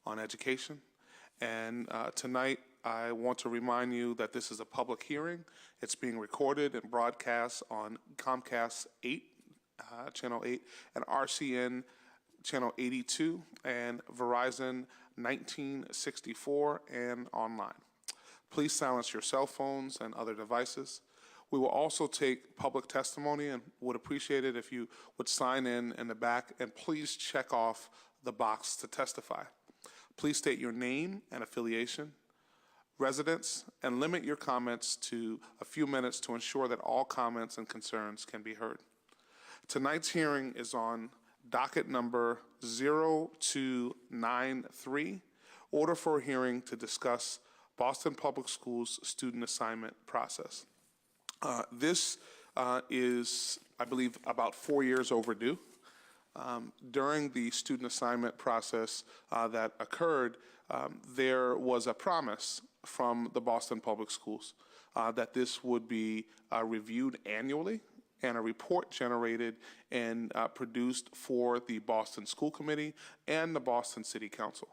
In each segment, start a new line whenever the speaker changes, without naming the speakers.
on education. And tonight, I want to remind you that this is a public hearing. It's being recorded and broadcast on Comcast 8, Channel 8, and RCN Channel 82, and Verizon 1964, and online. Please silence your cell phones and other devices. We will also take public testimony and would appreciate it if you would sign in the back, and please check off the box to testify. Please state your name and affiliation, residence, and limit your comments to a few minutes to ensure that all comments and concerns can be heard. Tonight's hearing is on docket number 0293, order for a hearing to discuss Boston Public Schools student assignment process. This is, I believe, about 4 years overdue. During the student assignment process that occurred, there was a promise from the Boston Public Schools that this would be reviewed annually and a report generated and produced for the Boston School Committee and the Boston City Council.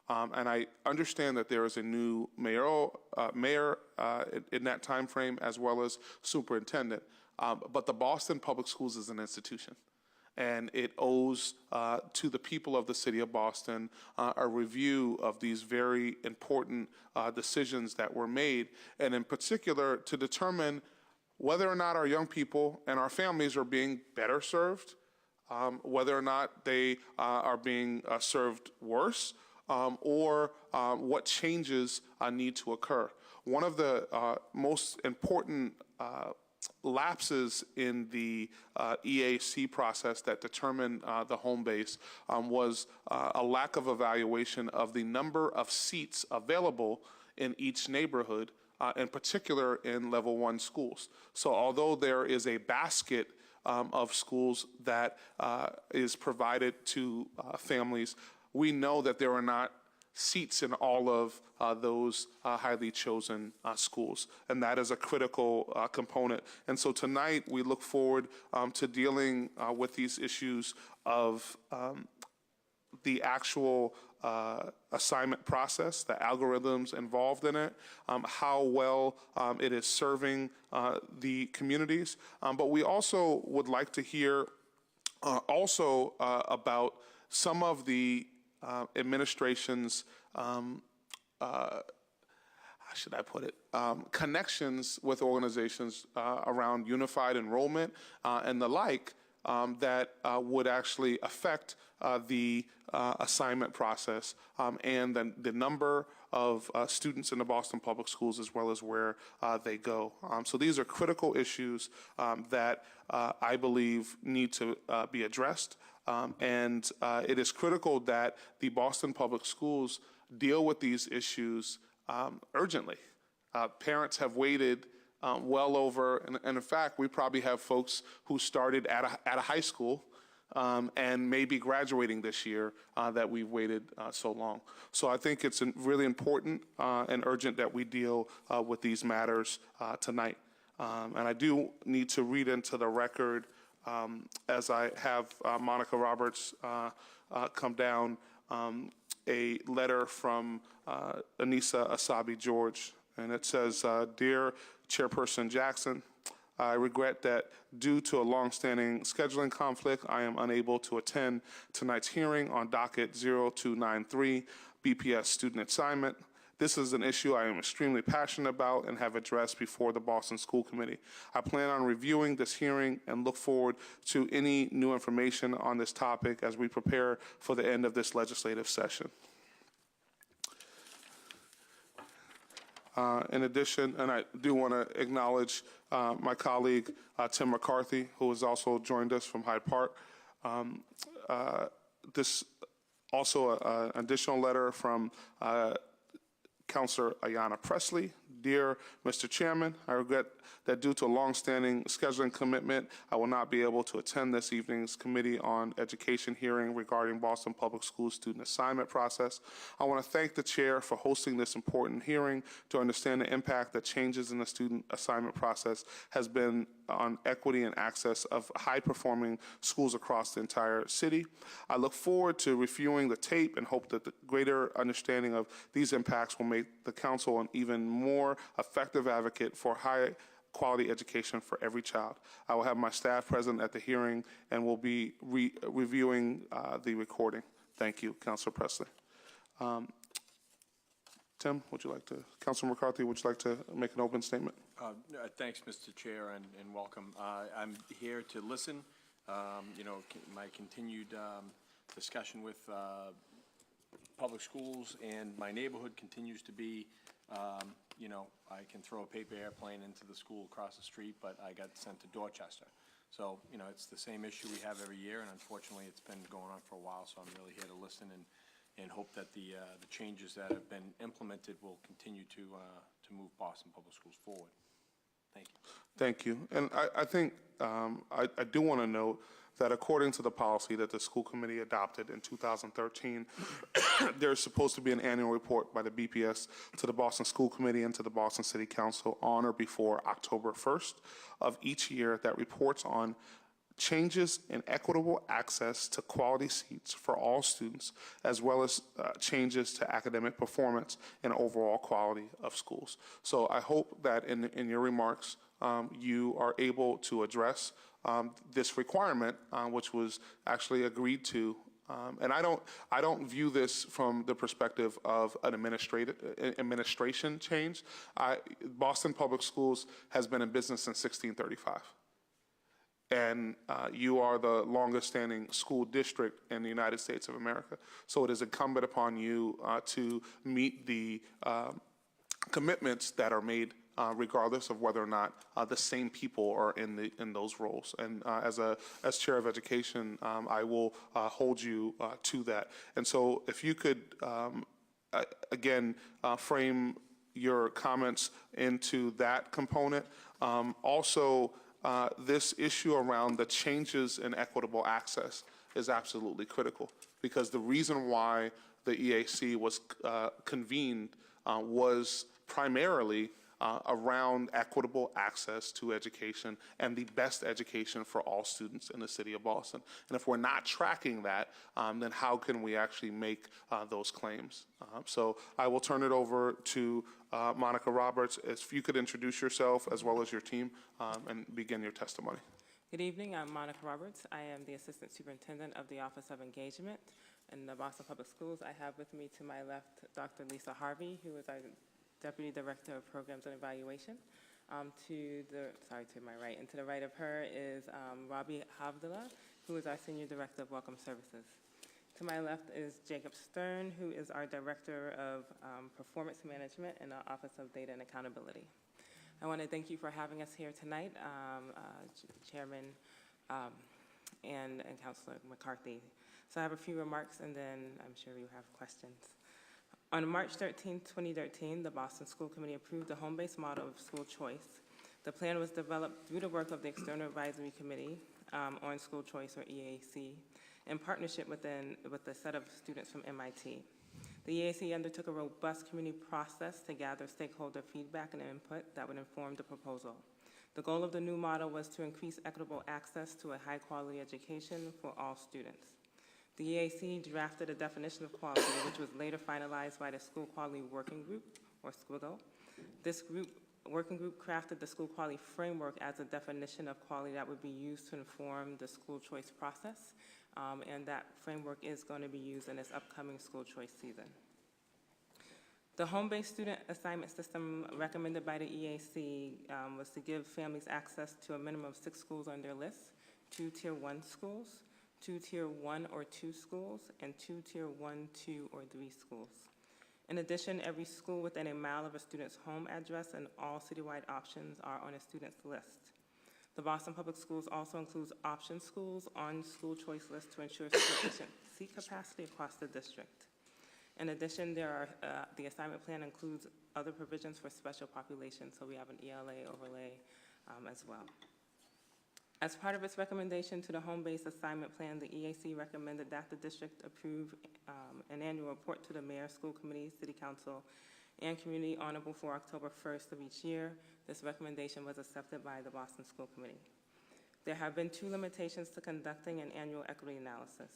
And I understand that there is a new mayor in that time frame, as well as superintendent. But the Boston Public Schools is an institution, and it owes to the people of the city of Boston a review of these very important decisions that were made, and in particular to determine whether or not our young people and our families are being better served, whether or not they are being served worse, or what changes need to occur. One of the most important lapses in the EAC process that determined the home base was a lack of evaluation of the number of seats available in each neighborhood, in particular in level 1 schools. So although there is a basket of schools that is provided to families, we know that there are not seats in all of those highly chosen schools, and that is a critical component. And so tonight we look forward to dealing with these issues of the actual assignment process, the algorithms involved in it, how well it is serving the communities. But we also would like to hear about some of the administration's, how should I put it, connections with organizations around unified enrollment and the like that would actually affect the assignment process and the number of students in the Boston Public Schools, as well as where they go. So these are critical issues that I believe need to be addressed. And it is critical that the Boston Public Schools deal with these issues urgently. Parents have waited well over, and in fact, we probably have folks who started at a high school and may be graduating this year that we've waited so long. So I think it's really important and urgent that we deal with these matters tonight. And I do need to read into the record, as I have Monica Roberts come down, a letter from Anissa Asabi George. And it says, Dear Chairperson Jackson, I regret that due to a long-standing scheduling conflict, I am unable to attend tonight's hearing on docket 0293, BPS student assignment. This is an issue I am extremely passionate about and have addressed before the Boston School Committee. I plan on reviewing this hearing and look forward to any new information on this topic as we prepare for the end of this legislative session. In addition, and I do want to acknowledge my colleague, Tim McCarthy, who has also joined us from Hyde Park. This also an additional letter from Counselor Ayanna Presley Dear Mr. Chairman, I regret that due to a long-standing scheduling commitment, I will not be able to attend this evening's Committee on Education hearing regarding Boston Public Schools student assignment process. I want to thank the chair for hosting this important hearing to understand the impact that changes in the student assignment process has been on equity and access of high-performing schools across the entire city. I look forward to reviewing the tape and hope that the greater understanding of these impacts will make the council an even more effective advocate for high-quality education for every child. I will have my staff present at the hearing and will be reviewing the recording. Thank you, Councilor Presley. Tim, Councilor McCarthy, would you like to make an open statement?
Thanks, Mr. Chair, and welcome. I'm here to listen. My continued discussion with public schools and my neighborhood continues to be, I can throw a paper airplane into the school across the street, but I got sent to Dorchester. So, it's the same issue we have every year, and unfortunately, it's been going on for a while, so I'm really here to listen and hope that the changes that have been implemented will continue to move Boston Public Schools forward. Thank you.
Thank you. And I think I do want to note that according to the policy that the school committee adopted in 2013, there's supposed to be an annual report by the BPS to the Boston School Committee and to the Boston City Council on or before October 1st of each year that reports on changes in equitable access to quality seats for all students, as well as changes to academic performance and overall quality of schools. So I hope that in your remarks, you are able to address this requirement, which was actually agreed to. And I don't view this from the perspective of an administration change. Boston Public Schools has been in business since 1635. And you are the longest standing school district in the United States of America. So it is incumbent upon you to meet the commitments that are made regardless of whether or not the same people are in those roles. And as chair of education, I will hold you to that. And so if you could, again, frame your comments into that component. Also, this issue around the changes in equitable access is absolutely critical, because the reason why the EAC was convened was primarily around equitable access to education and the best education for all students in the city of Boston. And if we're not tracking that, then how can we actually make those claims? So I will turn it over to Monica Roberts. If you could introduce yourself as well as your team and begin your testimony.
Good evening, I'm Monica Roberts. I am the Assistant Superintendent of the Office of Engagement in the Boston Public Schools. I have with me to my left Dr. Lisa Harvey, who is our Deputy Director of Programs and Evaluation. To my right, and to the right of her is Robbie Havdallah, who is our Senior Director of Welcome Services. To my left is Jacob Stern, who is our Director of Performance Management in the Office of Data and Accountability. I want to thank you for having us here tonight, Chairman and Councilor McCarthy. So I have a few remarks, and then I'm sure you have questions. On March 13, 2013, the Boston School Committee approved the home-based model of school choice. The plan was developed through the work of the External Advisory Committee on School Choice, or EAC, in partnership with a set of students from MIT. The EAC undertook a robust community process to gather stakeholder feedback and input that would inform the proposal. The goal of the new model was to increase equitable access to a high-quality education for all students. The EAC drafted a definition of quality, which was later finalized by the School Quality Working Group, or SQUIGGLE. This working group crafted the school quality framework as a definition of quality that would be used to inform the school choice process, and that framework is going to be used in this upcoming school choice season. The home-based student assignment system recommended by the EAC was to give families access to a minimum of 6 schools on their list, 2 Tier 1 schools, 2 Tier 1 or 2 schools, and 2 Tier 1, 2, or 3 schools. In addition, every school within a mile of a student's home address and all citywide options are on a student's list. The Boston Public Schools also includes option schools on school choice lists to ensure sufficient seat capacity across the district. In addition, the assignment plan includes other provisions for special populations, so we have an ELA overlay as well. As part of its recommendation to the home-based assignment plan, the EAC recommended that the district approve an annual report to the mayor, school committee, city council, and community on or before October 1st of each year. This recommendation was accepted by the Boston School Committee. There have been 2 limitations to conducting an annual equity analysis.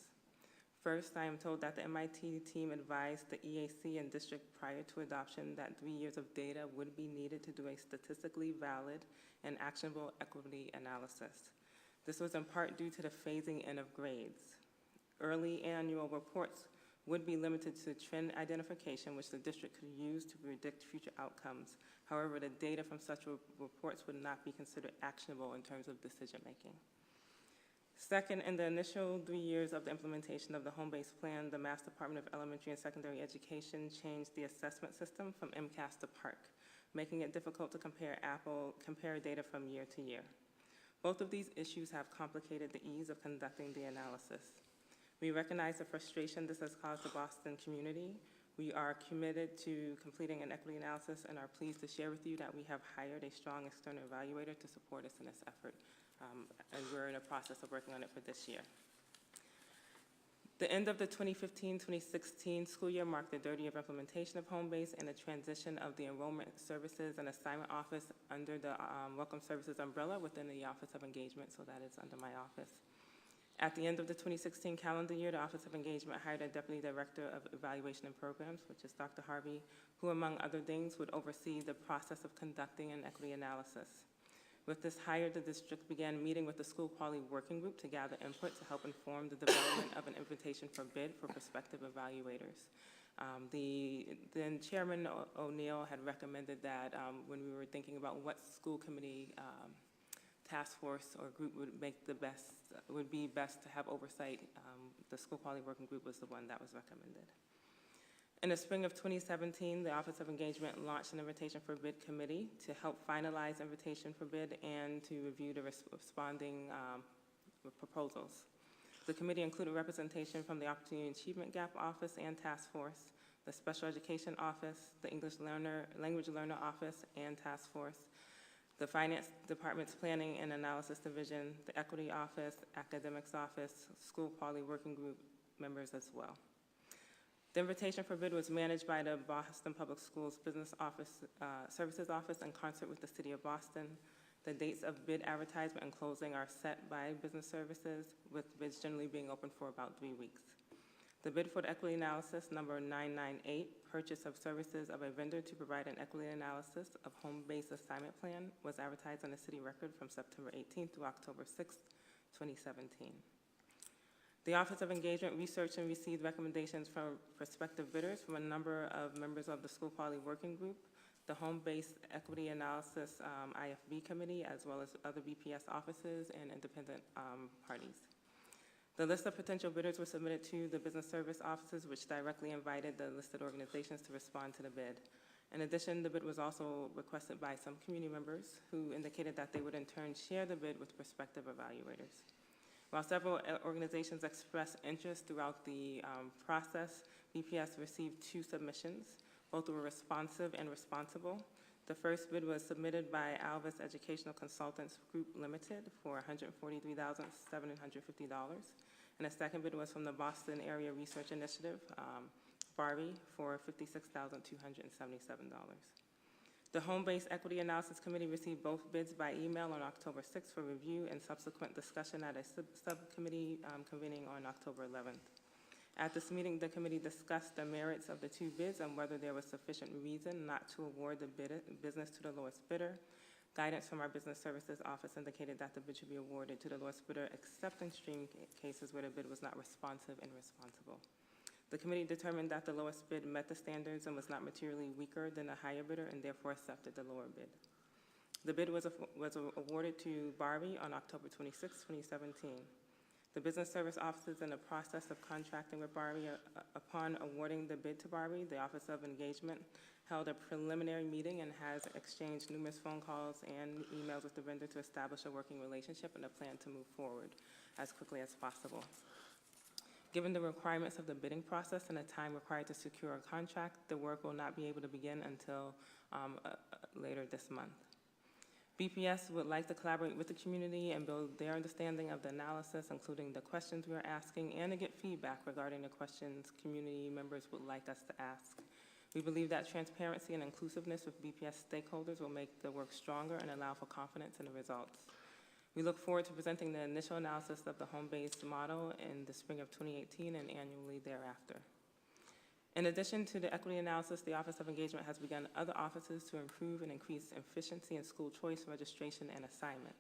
First, I am told that the MIT team advised the EAC and district prior to adoption that 3 years of data would be needed to do a statistically valid and actionable equity analysis. This was in part due to the phasing in of grades. Early annual reports would be limited to trend identification, which the district could use to predict future outcomes. However, the data from such reports would not be considered actionable in terms of decision-making. Second, in the initial 3 years of the implementation of the home-based plan, the Mass Department of Elementary and Secondary Education changed the assessment system from MCAS to PARC, making it difficult to compare data from year to year. Both of these issues have complicated the ease of conducting the analysis. We recognize the frustration this has caused the Boston community. We are committed to completing an equity analysis and are pleased to share with you that we have hired a strong external evaluator to support us in this effort, and we're in a process of working on it for this year. The end of the 2015-2016 school year marked the 30 year of implementation of home-based and the transition of the Enrollment Services and Assignment Office under the Welcome Services umbrella within the Office of Engagement, so that is under my office. At the end of the 2016 calendar year, the Office of Engagement hired a Deputy Director of Evaluation and Programs, which is Dr. Harvey, who, among other things, would oversee the process of conducting an equity analysis. With this hire, the district began meeting with the School Quality Working Group to gather input to help inform the development of an invitation for bid for prospective evaluators. Then Chairman O'Neill had recommended that when we were thinking about what school committee task force or group would be best to have oversight, the School Quality Working Group was the one that was recommended. In the spring of 2017, the Office of Engagement launched an invitation for bid committee to help finalize invitation for bid and to review the responding proposals. The committee included representation from the Opportunity Achievement Gap Office and Task Force, the Special Education Office, the Language Learner Office and Task Force, the Finance Department's Planning and Analysis Division, the Equity Office, Academics Office, School Quality Working Group members as well. The invitation for bid was managed by the Boston Public Schools Business Services Office in concert with the City of Boston. The dates of bid advertisement and closing are set by business services, with bids generally being open for about 3 weeks. The bid for the equity analysis, number 998, purchase of services of a vendor to provide an equity analysis of home-based assignment plan, was advertised on the city record from September 18th through October 6th, 2017. The Office of Engagement researched and received recommendations from prospective bidders from a number of members of the School Quality Working Group, the Home-Based Equity Analysis IFB Committee, as well as other BPS offices and independent parties. The list of potential bidders was submitted to the business service offices, which directly invited the listed organizations to respond to the bid. In addition, the bid was also requested by some community members who indicated that they would in turn share the bid with prospective evaluators. While several organizations expressed interest throughout the process, BPS received 2 submissions. Both were responsive and responsible. The first bid was submitted by Alvis Educational Consultants Group Limited for $143,750. And the second bid was from the Boston Area Research Initiative, Barbie, for $56,277. The Home-Based Equity Analysis Committee received both bids by email on October 6th for review and subsequent discussion at a subcommittee convening on October 11th. At this meeting, the committee discussed the merits of the 2 bids and whether there was sufficient reason not to award the business to the lowest bidder. Guidance from our Business Services Office indicated that the bid should be awarded to the lowest bidder, except in extreme cases where the bid was not responsive and responsible. The committee determined that the lowest bid met the standards and was not materially weaker than the higher bidder, and therefore accepted the lower bid. The bid was awarded to Barbie on October 26, 2017. The business service office is in the process of contracting with Barbie. Upon awarding the bid to Barbie, the Office of Engagement held a preliminary meeting and has exchanged numerous phone calls and emails with the vendor to establish a working relationship and a plan to move forward as quickly as possible. Given the requirements of the bidding process and the time required to secure a contract, the work will not be able to begin until later this month. BPS would like to collaborate with the community and build their understanding of the analysis, including the questions we are asking, and to get feedback regarding the questions community members would like us to ask. We believe that transparency and inclusiveness with BPS stakeholders will make the work stronger and allow for confidence in the results. We look forward to presenting the initial analysis of the home-based model in the spring of 2018 and annually thereafter. In addition to the equity analysis, the Office of Engagement has begun other offices to improve and increase efficiency in school choice registration and assignment.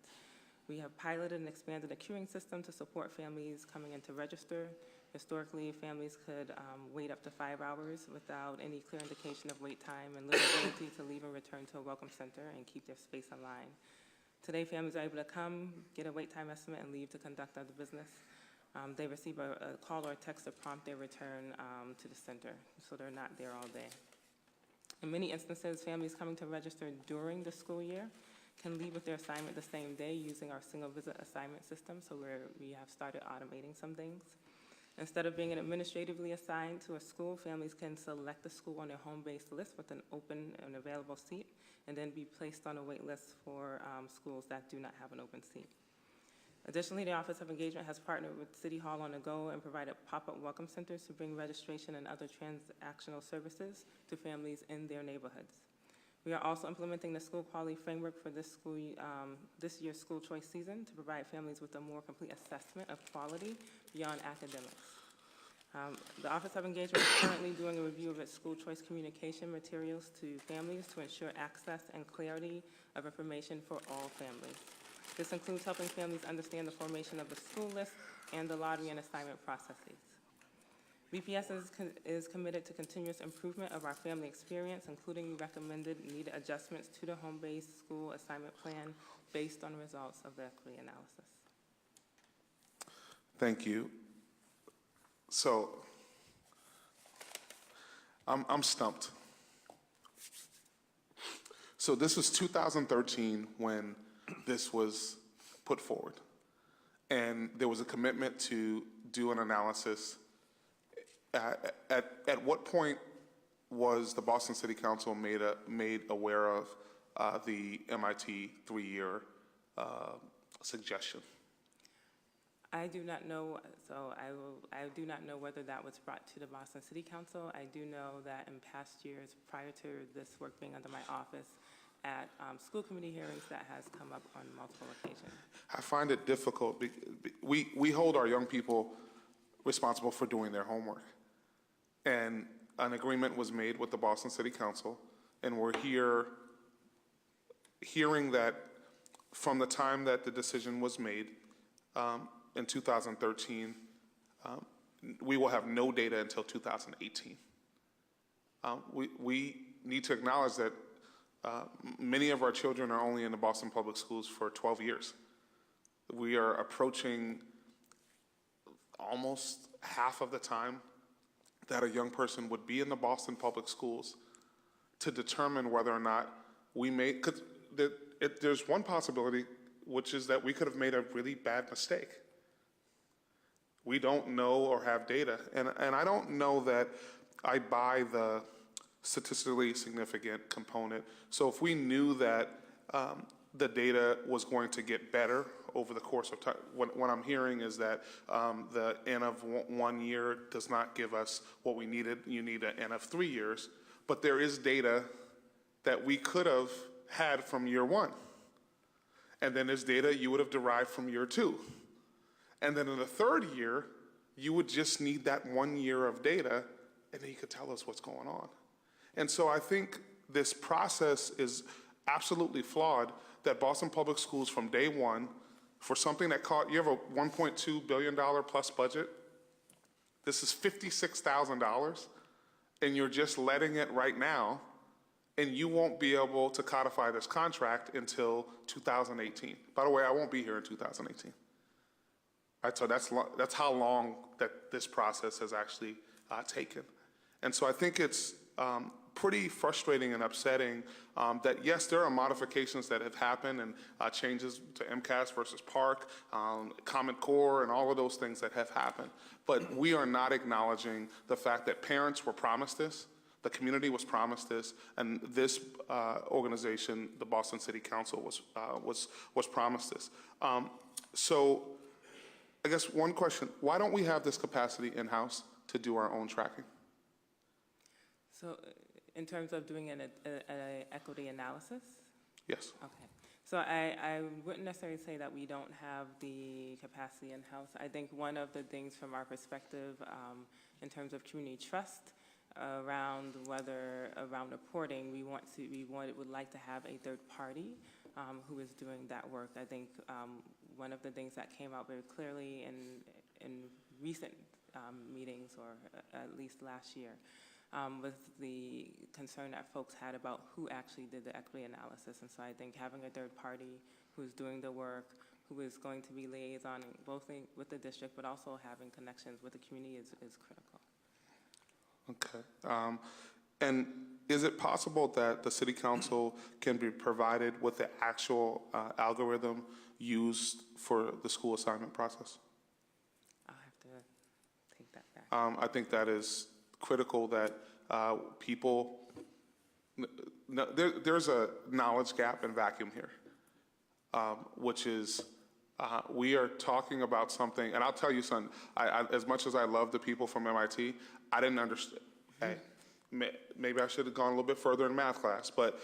We have piloted and expanded a queuing system to support families coming in to register. Historically, families could wait up to 5 hours without any clear indication of wait time and little ability to leave and return to a welcome center and keep their space in line. Today, families are able to come, get a wait time estimate, and leave to conduct other business. They receive a call or a text to prompt their return to the center, so they're not there all day. In many instances, families coming to register during the school year can leave with their assignment the same day using our single visit assignment system, so we have started automating some things. Instead of being administratively assigned to a school, families can select the school on their home-based list with an open and available seat, and then be placed on a wait list for schools that do not have an open seat. Additionally, the Office of Engagement has partnered with City Hall on the Go and provided pop-up welcome centers to bring registration and other transactional services to families in their neighborhoods. We are also implementing the school quality framework for this year's school choice season to provide families with a more complete assessment of quality beyond academics. The Office of Engagement is currently doing a review of its school choice communication materials to families to ensure access and clarity of information for all families. This includes helping families understand the formation of the school list and the lottery and assignment processes. BPS is committed to continuous improvement of our family experience, including recommended needed adjustments to the home-based school assignment plan based on results of the equity analysis.
Thank you. So, I'm stumped. So this was 2013 when this was put forward, and there was a commitment to do an analysis. At what point was the Boston City Council made aware of the MIT 3-year suggestion?
I do not know, so I do not know whether that was brought to the Boston City Council. I do know that in past years, prior to this work being under my office, at school committee hearings, that has come up on multiple occasions.
I find it difficult. We hold our young people responsible for doing their homework. And an agreement was made with the Boston City Council, and we're hearing that from the time that the decision was made in 2013, we will have no data until 2018. We need to acknowledge that many of our children are only in the Boston Public Schools for 12 years. We are approaching almost half of the time that a young person would be in the Boston Public Schools to determine whether or not we may, because there's one possibility, which is that we could have made a really bad mistake. We don't know or have data, and I don't know that I buy the statistically significant component. So if we knew that the data was going to get better over the course of time, what I'm hearing is that the N of 1 year does not give us what we needed. You need an N of 3 years, but there is data that we could have had from year 1. And then there's data you would have derived from year 2. And then in the 3rd year, you would just need that 1 year of data, and then you could tell us what's going on. And so I think this process is absolutely flawed, that Boston Public Schools from day one, for something that you have a $1.2 billion plus budget, this is $56,000, and you're just letting it right now, and you won't be able to codify this contract until 2018. By the way, I won't be here in 2018. So that's how long that this process has actually taken. And so I think it's pretty frustrating and upsetting that, yes, there are modifications that have happened and changes to MCAS versus Park, Common Core, and all of those things that have happened. But we are not acknowledging the fact that parents were promised this, the community was promised this, and this organization, the Boston City Council, was promised this. So I guess one question, why don't we have this capacity in-house to do our own tracking?
So in terms of doing an equity analysis?
Yes.
Okay. So I wouldn't necessarily say that we don't have the capacity in-house. I think one of the things from our perspective in terms of community trust around reporting, we would like to have a third party who is doing that work. I think one of the things that came out very clearly in recent meetings, or at least last year, was the concern that folks had about who actually did the equity analysis. And so I think having a third party who's doing the work, who is going to be liaison both with the district, but also having connections with the community is critical.
Okay. And is it possible that the City Council can be provided with the actual algorithm used for the school assignment process?
I'll have to take that back.
I think that is critical that people, there's a knowledge gap and vacuum here, which is we are talking about something, and I'll tell you something, as much as I love the people from MIT, I didn't understand. Hey, maybe I should have gone a little bit further in math class, but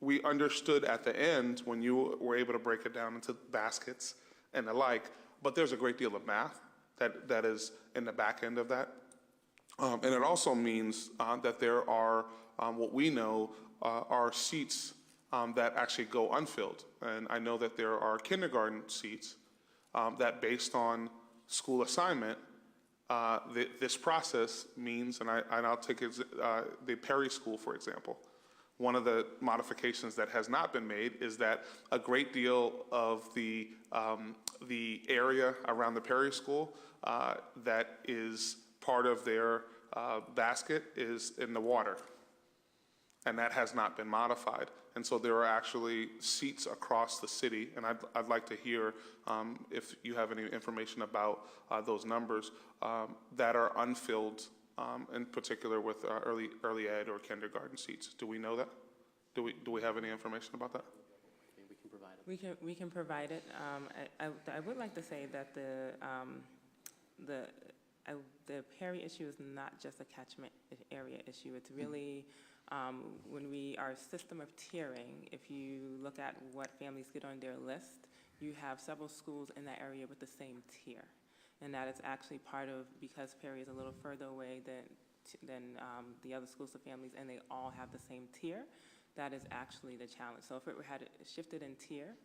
we understood at the end when you were able to break it down into baskets and the like, but there's a great deal of math that is in the back end of that. And it also means that there are, what we know, are seats that actually go unfilled. And I know that there are kindergarten seats that, based on school assignment, this process means, and I'll take the Perry School, for example. One of the modifications that has not been made is that a great deal of the area around the Perry School that is part of their basket is in the water, and that has not been modified. And so there are actually seats across the city, and I'd like to hear if you have any information about those numbers that are unfilled, in particular with early ed or kindergarten seats. Do we know that? Do we have any information about that?
We can provide it.
We can provide it. I would like to say that the Perry issue is not just a catchment area issue. It's really when our system of tiering, if you look at what families get on their list, you have several schools in that area with the same tier. And that is actually part of, because Perry is a little further away than the other schools of families, and they all have the same tier, that is actually the challenge. So if it had shifted in tier,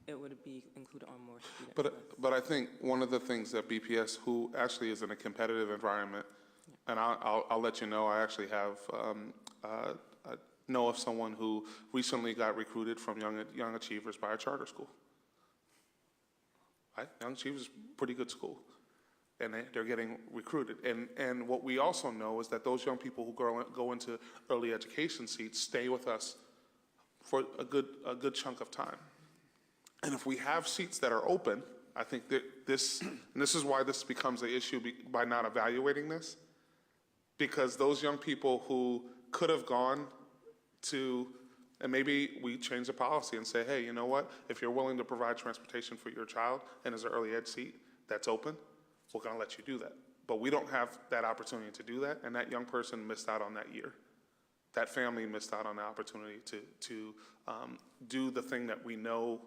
it would be included on more student lists.
But I think one of the things that BPS, who actually is in a competitive environment, and I'll let you know, I actually have know of someone who recently got recruited from Young Achievers by a charter school. Right? Young Achievers is a pretty good school, and they're getting recruited. And what we also know is that those young people who go into early education seats stay with us for a good chunk of time. And if we have seats that are open, I think that this is why this becomes an issue by not evaluating this, because those young people who could have gone to, and maybe we change the policy and say, hey, you know what? If you're willing to provide transportation for your child and there's an early ed seat that's open, we're going to let you do that. But we don't have that opportunity to do that, and that young person missed out on that year. That family missed out on the opportunity to do the thing that we know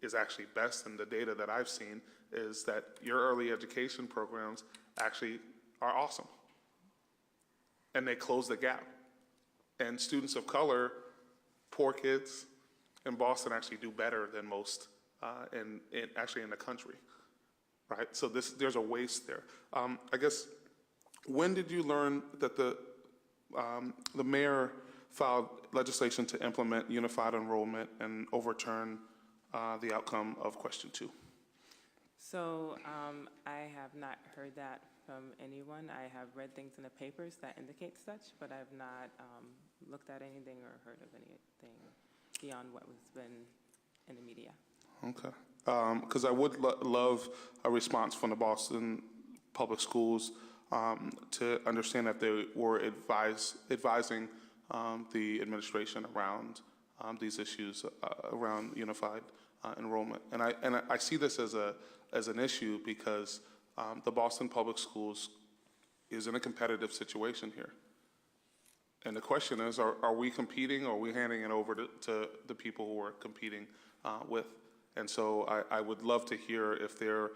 is actually best, and the data that I've seen is that your early education programs actually are awesome. And they close the gap. And students of color, poor kids in Boston actually do better than most actually in the country, right? So there's a waste there. I guess, when did you learn that the mayor filed legislation to implement unified enrollment and overturn the outcome of question 2?
So I have not heard that from anyone. I have read things in the papers that indicate such, but I've not looked at anything or heard of anything beyond what has been in the media.
Okay. Because I would love a response from the Boston Public Schools to understand that they were advising the administration around these issues around unified enrollment. And I see this as an issue because the Boston Public Schools is in a competitive situation here. And the question is, are we competing, or are we handing it over to the people who we're competing with? And so I would love to hear if there,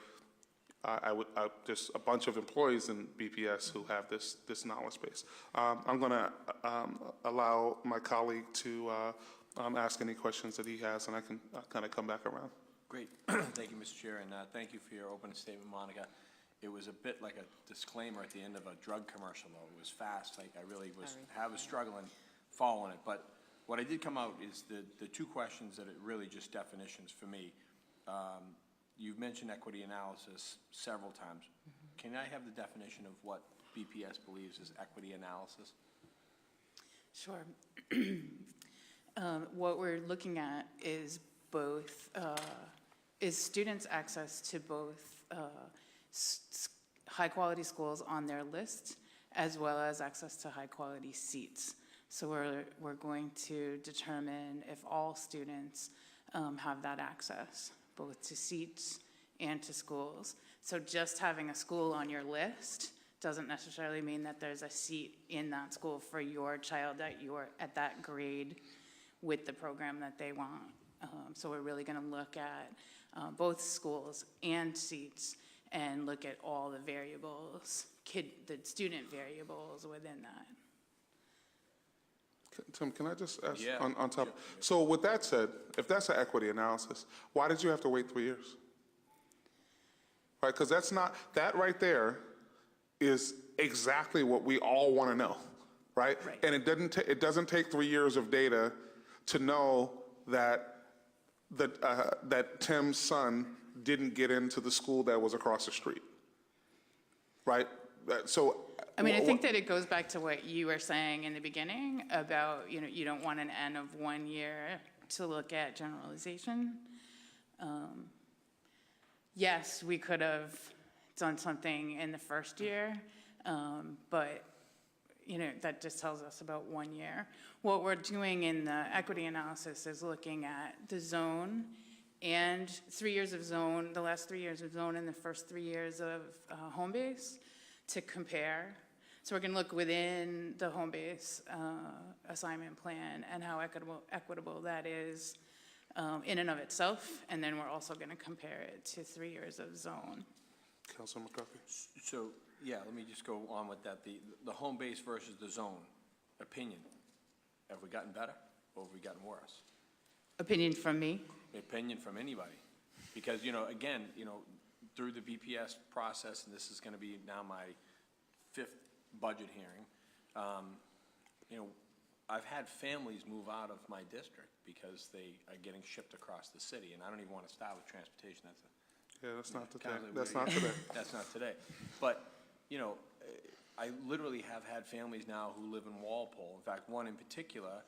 just a bunch of employees in BPS who have this knowledge base. I'm going to allow my colleague to ask any questions that he has, and I can kind of come back around.
Great. Thank you, Mr. Chair, and thank you for your opening statement, Monica. It was a bit like a disclaimer at the end of a drug commercial, though. It was fast. Like, I really was struggling following it. But what I did come out is the two questions that it really just definitions for me. You've mentioned equity analysis several times. Mm-hmm. Can I have the definition of what BPS believes is equity analysis?
Sure. What we're looking at is both, is students' access to both high-quality schools on their list, as well as access to high-quality seats. So we're going to determine if all students have that access, both to seats and to schools. So just having a school on your list doesn't necessarily mean that there's a seat in that school for your child at that grade with the program that they want. So we're really going to look at both schools and seats and look at all the variables, the student variables within that.
Tim, can I just ask
Yeah.
on top? So with that said, if that's an equity analysis, why did you have to wait 3 years? Right, because that right there is exactly what we all want to know, right? And it doesn't take 3 years of data to know that Tim's son didn't get into the school that was across the street, right? So.
I mean, I think that it goes back to what you were saying in the beginning about, you don't want an N of 1 year to look at generalization. Yes, we could have done something in the first year, but, that just tells us about 1 year. What we're doing in the equity analysis is looking at the zone and 3 years of zone, the last 3 years of zone and the first 3 years of home base to compare. So we're going to look within the home base assignment plan and how equitable that is in and of itself, and then we're also going to compare it to 3 years of zone.
Councilor McCarthy.
So, yeah, let me just go on with that. The home base versus the zone opinion. Have we gotten better or have we gotten worse?
Opinion from me?
Opinion from anybody. Because, again, through the BPS process, and this is going to be now my 5th budget hearing, I've had families move out of my district because they are getting shipped across the city, and I don't even want to start with transportation.
That's not today. That's not today.
That's not today. But, I literally have had families now who live in Walpole. In fact, one in particular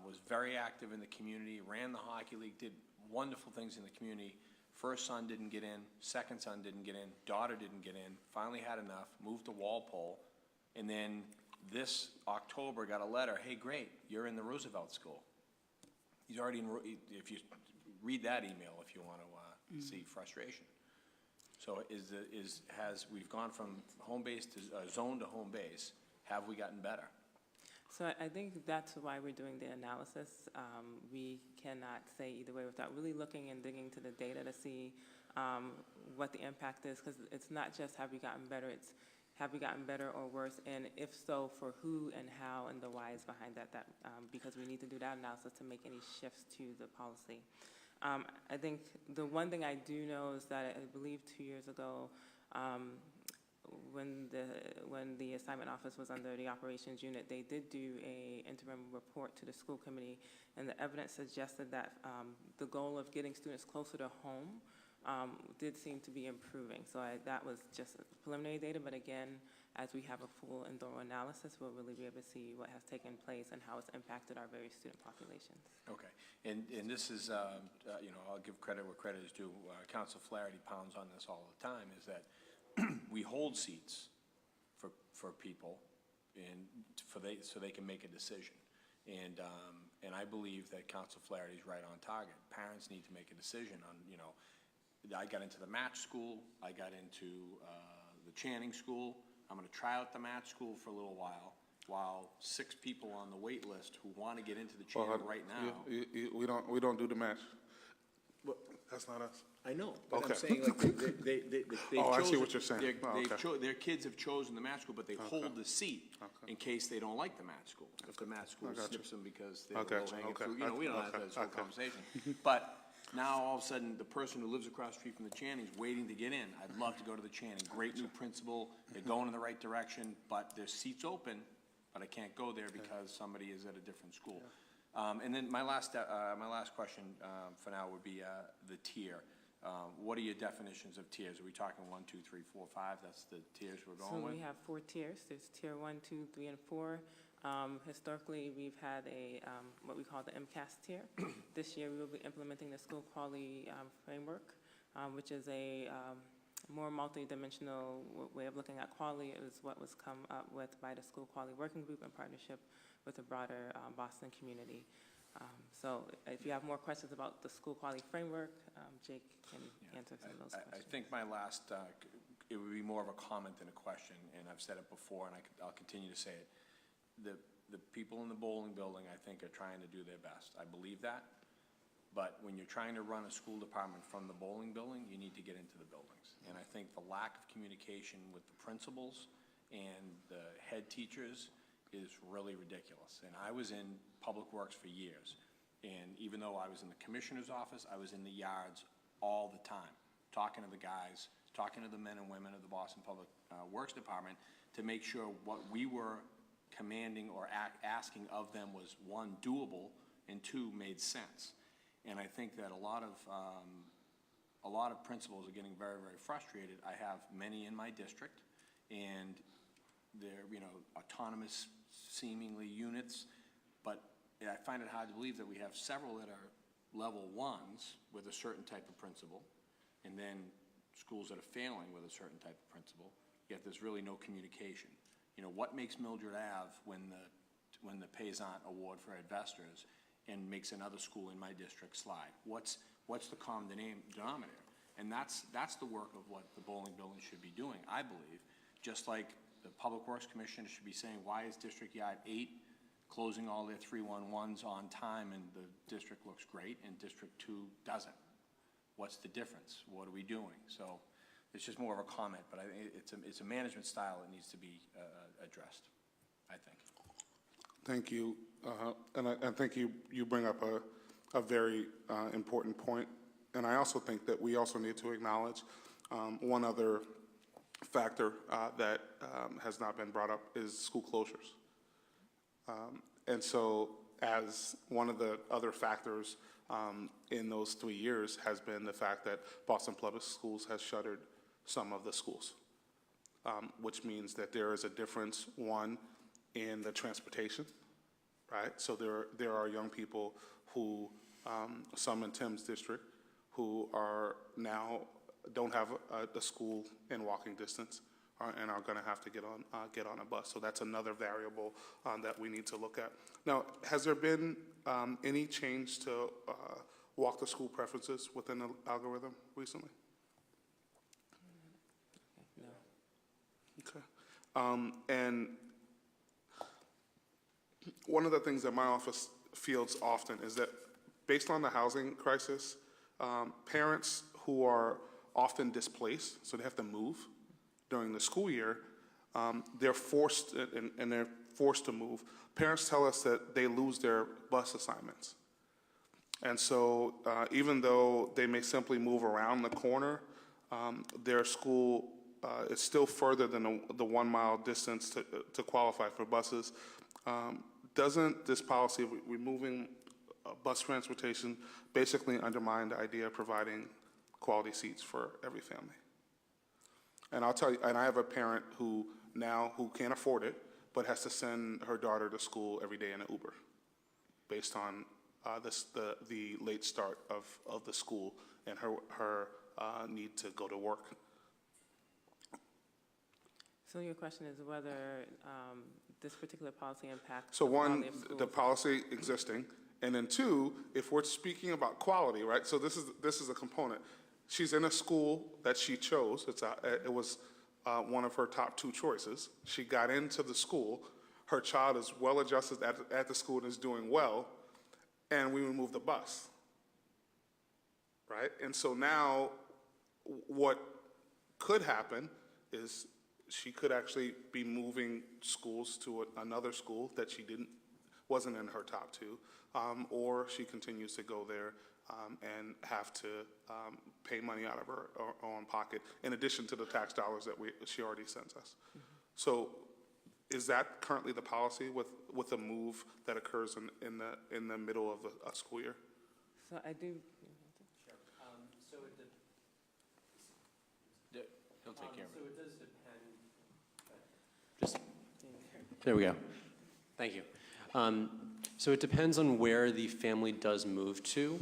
was very active in the community, ran the hockey league, did wonderful things in the community. First son didn't get in, second son didn't get in, daughter didn't get in, finally had enough, moved to Walpole, and then this October got a letter, hey, great, you're in the Roosevelt School. He's already if you read that email if you want to see frustration. So we've gone from home base to zone to home base. Have we gotten better?
So I think that's why we're doing the analysis. We cannot say either way without really looking and digging into the data to see what the impact is, because it's not just have we gotten better, it's have we gotten better or worse, and if so, for who and how, and the whys behind that because we need to do that analysis to make any shifts to the policy. I think the one thing I do know is that I believe 2 years ago, when the assignment office was under the operations unit, they did do a interim report to the school committee, and the evidence suggested that the goal of getting students closer to home did seem to be improving. So that was just preliminary data, but again, as we have a full and thorough analysis, we'll really be able to see what has taken place and how it's impacted our various student populations.
Okay, and this is, you know, I'll give credit where credit is due. Council Flaherty pounds on this all the time, is that we hold seats for people and so they can make a decision. And I believe that Council Flaherty is right on target. Parents need to make a decision on, you know, I got into the match school, I got into the Channing school. I'm going to try out the match school for a little while 6 people on the wait list who want to get into the Channing right now.
We don't do the match. That's not us.
I know, but
Okay.
I'm saying like they've
Oh, I see
chosen-
what you're saying.
their kids have chosen the match school, but they hold the seat in case they don't like the match school. If the match school
got you.
snips them because they're
I got you.
low-hanging
Okay.
fruit, you know, we don't have
Okay.
this whole
Okay.
conversation. But now all of a sudden, the person who lives across the street from the Channing's waiting to get in. I'd love to go to the Channing. Great new principal. They're going in the right direction, but there's seats open, but I can't go there because somebody is at a different school. And then my last question for now would be the tier. What are your definitions of tiers? Are we talking 1, 2, 3, 4, 5? That's the tiers we're going
So
with?
we have 4 tiers. There's tier 1, 2, 3, and 4. Historically, we've had a what we call the MCAS tier. This year, we will be implementing the school quality framework, which is a more multidimensional way of looking at quality. It was what was come up with by the School Quality Working Group in partnership with the broader Boston community. So if you have more questions about the school quality framework, Jake can answer some of those questions.
I think my last, it would be more of a comment than a question, and I've said it before, and I'll continue to say it. The people in the bowling building, I think, are trying to do their best. I believe that. But when you're trying to run a school department from the bowling building, you need to get into the buildings. And I think the lack of communication with the principals and the head teachers is really ridiculous. And I was in Public Works for years. And even though I was in the commissioner's office, I was in the yards all the time, talking to the guys, talking to the men and women of the Boston Public Works Department to make sure what we were commanding or asking of them was, 1, doable, and 2, made sense. And I think that a lot of principals are getting very, very frustrated. I have many in my district, and they're, you know, autonomous seemingly units, but I find it hard to believe that we have several that are level 1s with a certain type of principal, and then schools that are failing with a certain type of principal, yet there's really no communication. You know, what makes Mildred Ave when the Payzant Award for investors and makes another school in my district slide? What's the common denominator? And that's the work of what the bowling building should be doing, I believe. Just like the Public Works Commission should be saying, why is District Yard 8 closing all their 311s on time and the district looks great and District 2 doesn't? What's the difference? What are we doing? So it's just more of a comment, but I think it's a management style that needs to be addressed, I think.
Thank you. And I think you bring up a very important point. And I also think that we also need to acknowledge one other factor that has not been brought up is school closures. And so as one of the other factors in those 3 years has been the fact that Boston Public Schools has shuttered some of the schools, which means that there is a difference, one, in the transportation, right? So there are young people who, some in Tim's district, who are now don't have a school in walking distance and are going to have to get on a bus. So that's another variable that we need to look at. Now, has there been any change to walk to school preferences within the algorithm recently?
No.
Okay. And one of the things that my office fields often is that based on the housing crisis, parents who are often displaced, so they have to move during the school year, they're forced to move. Parents tell us that they lose their bus assignments. And so even though they may simply move around the corner, their school is still further than the 1 mile distance to qualify for buses. Doesn't this policy of removing bus transportation basically undermine the idea of providing quality seats for every family. And I'll tell you, and I have a parent who can't afford it, but has to send her daughter to school every day in an Uber, based on the late start of the school and her need to go to work.
So your question is whether this particular policy impacts
So
the
one,
quality of schools?
the policy existing, and then two, if we're speaking about quality, right? So this is a component. She's in a school that she chose. It was one of her top 2 choices. She got into the school. Her child is well adjusted at the school and is doing well, and we removed the bus, right? And so now what could happen is she could actually be moving schools to another school that wasn't in her top 2, or she continues to go there and have to pay money out of her own pocket, in addition to the tax dollars that she already sends us. Mm-hmm. So is that currently the policy with a move that occurs in the middle of a school year?
So I do.
Sure. So
He'll take care of
so
it.
it does depend. There we go. Thank you. So it depends on where the family does move to.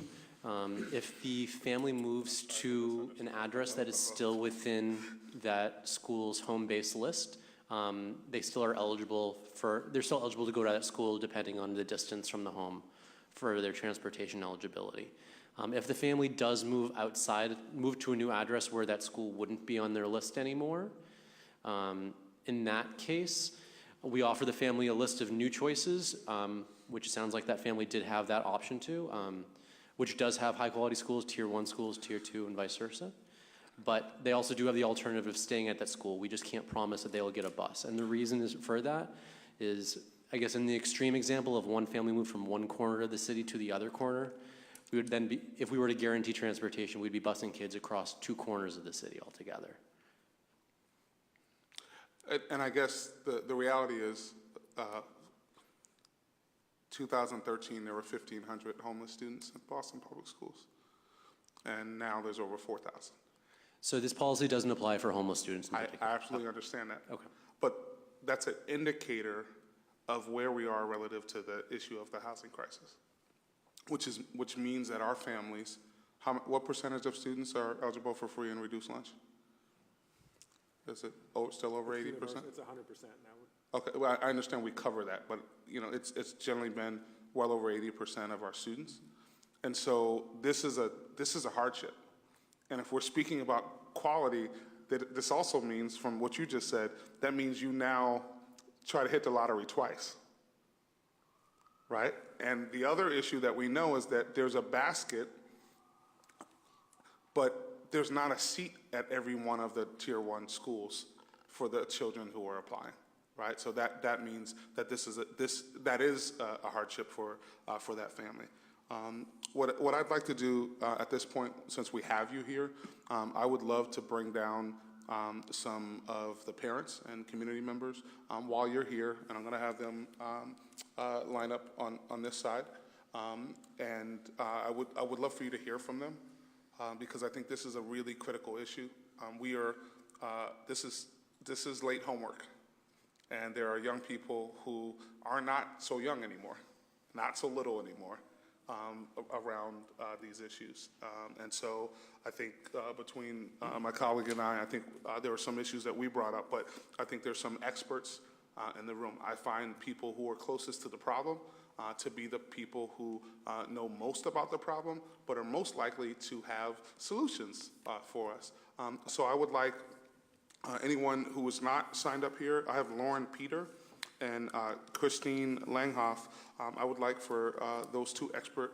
If the family moves to an address that is still within that school's home-based list, they're still eligible to go to that school depending on the distance from the home for their transportation eligibility. If the family does move to a new address where that school wouldn't be on their list anymore, in that case, we offer the family a list of new choices, which sounds like that family did have that option to, which does have high-quality schools, Tier 1 schools, Tier 2, and vice versa. But they also do have the alternative of staying at that school. We just can't promise that they'll get a bus. And the reason for that is, I guess in the extreme example of one family moved from one corner of the city to the other corner, we would then be, if we were to guarantee transportation, we'd be busing kids across 2 corners of the city altogether.
And I guess the reality is, 2013, there were 1,500 homeless students in Boston Public Schools, and now there's over 4,000.
So this policy doesn't apply for homeless students in
I
particular?
absolutely understand that.
Okay.
But that's an indicator of where we are relative to the issue of the housing crisis, which means that our families, what percentage of students are eligible for free and reduced lunch? Is it still over 80%?
It's 100% now.
Okay, well, I understand we cover that, but it's generally been well over 80% of our students, and so this is a hardship. And if we're speaking about quality, this also means, from what you just said, that means you now try to hit the lottery twice, right? And the other issue that we know is that there's a basket, but there's not a seat at every one of the Tier 1 schools for the children who are applying, right? So that means that that is a hardship for that family. What I'd like to do at this point, since we have you here, I would love to bring down some of the parents and community members while you're here, and I'm going to have them line up on this side. And I would love for you to hear from them, because I think this is a really critical issue. This is late homework, and there are young people who are not so young anymore, not so little anymore, around these issues. And so I think between my colleague and I think there were some issues that we brought up, but I think there's some experts in the room. I find people who are closest to the problem to be the people who know most about the problem, but are most likely to have solutions for us. So I would like anyone who is not signed up here, I have Lauren Peter and Christine Langhoff. I would like for those 2 expert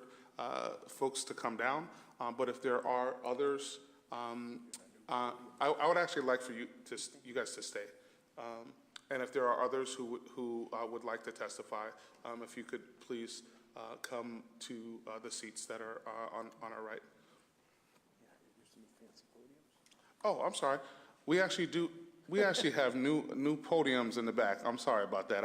folks to come down, but if there are others, I would actually like for you guys to stay. And if there are others who would like to testify, if you could please come to the seats that are on our right. Oh, I'm sorry. We actually have new podiums in the back. I'm sorry about that.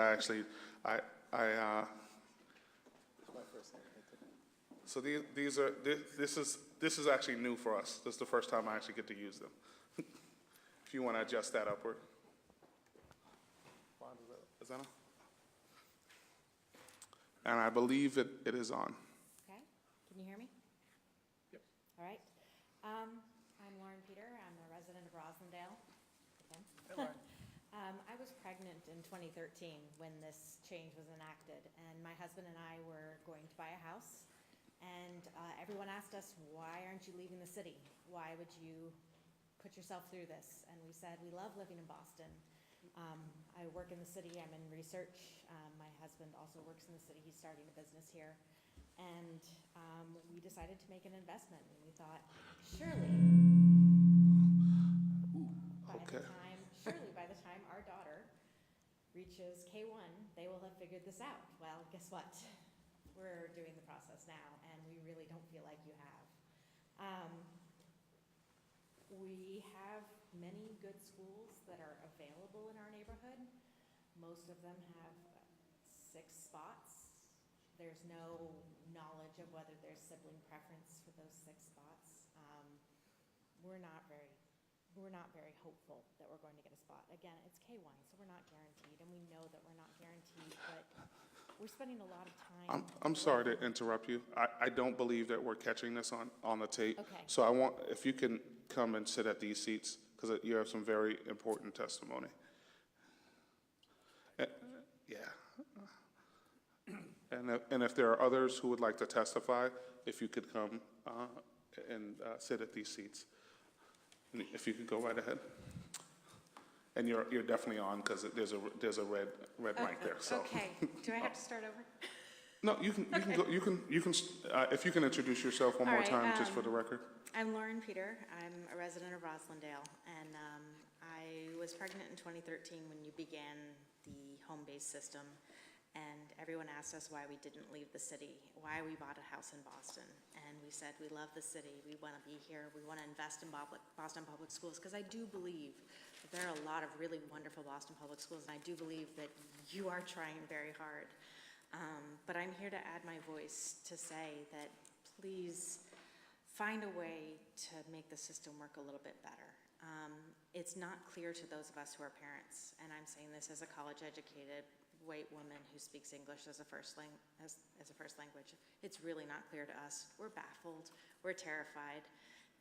So these are, this is actually new for us. This is the first time I actually get to use them. If you want to adjust that upward. Is that on? And I believe it is on.
Okay, can you hear me?
Yep.
All right. I'm Lauren Peter. I'm a resident of Roslindale. Again. I was pregnant in 2013 when this change was enacted, and my husband and I were going to buy a house, and everyone asked us, why aren't you leaving the city? Why would you put yourself through this? And we said, we love living in Boston. I work in the city. I'm in research. My husband also works in the city. He's starting a business here. And we decided to make an investment, and we thought, surely by the time our daughter reaches K1, they will have figured this out. Well, guess what? We're doing the process now, and we really don't feel like you have. We have many good schools that are available in our neighborhood. Most of them have 6 spots. There's no knowledge of whether there's sibling preference for those 6 spots. We're not very hopeful that we're going to get a spot. Again, it's K1, so we're not guaranteed, and we know that we're not guaranteed, but we're spending a lot of time.
I'm sorry to interrupt you. I don't believe that we're catching this on the tape.
Okay.
So I want, if you can come and sit at these seats, because you have some very important testimony. Yeah. And if there are others who would like to testify, if you could come and sit at these seats. And if you could go right ahead. And you're definitely on, because there's a red mic there. So.
Okay, do I have to start over?
No, you can go. You can. If you can introduce yourself one
All
more
right,
time, just for the record.
I'm Lauren Peter. I'm a resident of Roslindale, and I was pregnant in 2013 when you began the home-based system, and everyone asked us why we didn't leave the city, why we bought a house in Boston, and we said we love the city, we want to be here, we want to invest in Boston Public Schools, because I do believe that there are a lot of really wonderful Boston Public Schools, and I do believe that you are trying very hard. But I'm here to add my voice to say that please find a way to make the system work a little bit better. It's not clear to those of us who are parents, and I'm saying this as a college-educated white woman who speaks English as a first language. It's really not clear to us. We're baffled, we're terrified,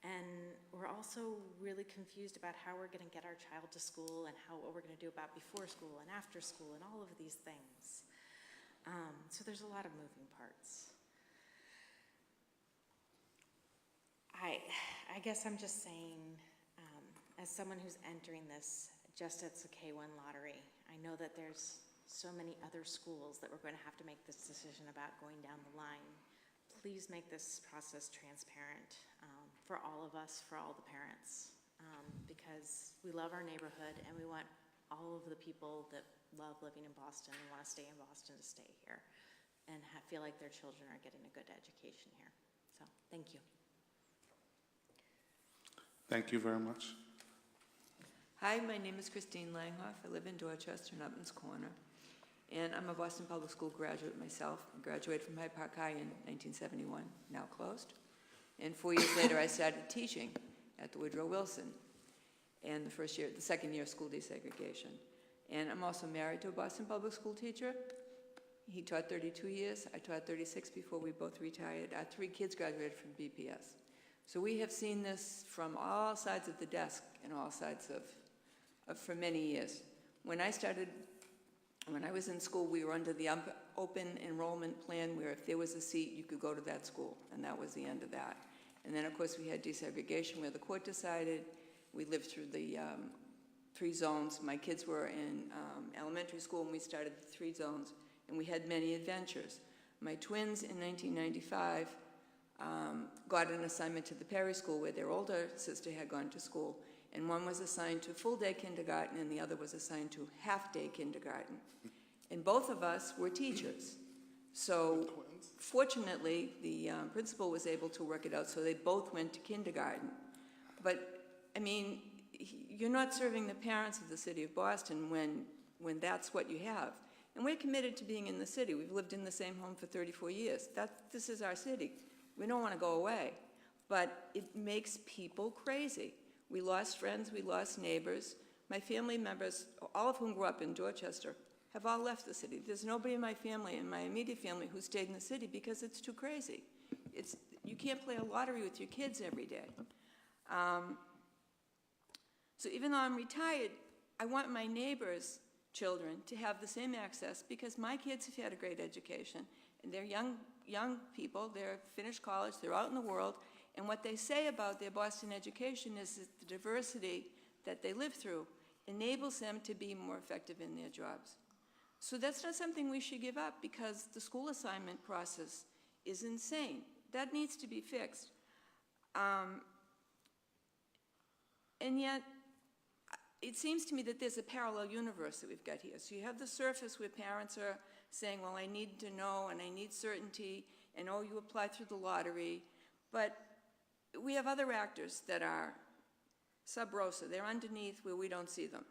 and we're also really confused about how we're going to get our child to school and what we're going to do about before school and after school and all of these things. So there's a lot of moving parts. I guess I'm just saying, as someone who's entering this just as a K1 lottery, I know that there's so many other schools that we're going to have to make this decision about going down the line. Please make this process transparent for all of us, for all the parents, because we love our neighborhood and we want all of the people that love living in Boston and want to stay in Boston to stay here and feel like their children are getting a good education here. So, thank you.
Thank you very much.
Hi, my name is Christine Langhoff. I live in Dorchester and Upman's Corner. And I'm a Boston Public School graduate myself. I graduated from Hyde Park High in 1971, now closed. And 4 years later, I started teaching at the Woodrow Wilson. And the second year of school desegregation. And I'm also married to a Boston Public School teacher. He taught 32 years. I taught 36 before we both retired. Our 3 kids graduated from BPS. So we have seen this from all sides of the desk and all sides for many years. When I was in school, we were under the open enrollment plan where if there was a seat, you could go to that school, and that was the end of that. And then, of course, we had desegregation where the court decided. We lived through the 3 zones. My kids were in elementary school when we started the 3 zones, and we had many adventures. My twins in 1995 got an assignment to the Perry School where their older sister had gone to school, and one was assigned to full-day kindergarten and the other was assigned to half-day kindergarten. And both of us were teachers. So fortunately, the principal was able to work it out so they both went to kindergarten. But, I mean, you're not serving the parents of the city of Boston when that's what you have. And we're committed to being in the city. We've lived in the same home for 34 years. This is our city. We don't want to go away, but it makes people crazy. We lost friends, we lost neighbors. My family members, all of whom grew up in Dorchester, have all left the city. There's nobody in my family, in my immediate family, who stayed in the city because it's too crazy. You can't play a lottery with your kids every day. So even though I'm retired, I want my neighbors' children to have the same access because my kids have had a great education, and they're young people, they're finished college, they're out in the world, and what they say about their Boston education is that the diversity that they live through enables them to be more effective in their jobs. So that's not something we should give up because the school assignment process is insane. That needs to be fixed. And yet, it seems to me that there's a parallel universe that we've got here. So you have the surface where parents are saying, well, I need to know and I need certainty, and oh, you apply through the lottery. But we have other actors that are sub rosa. They're underneath where we don't see them.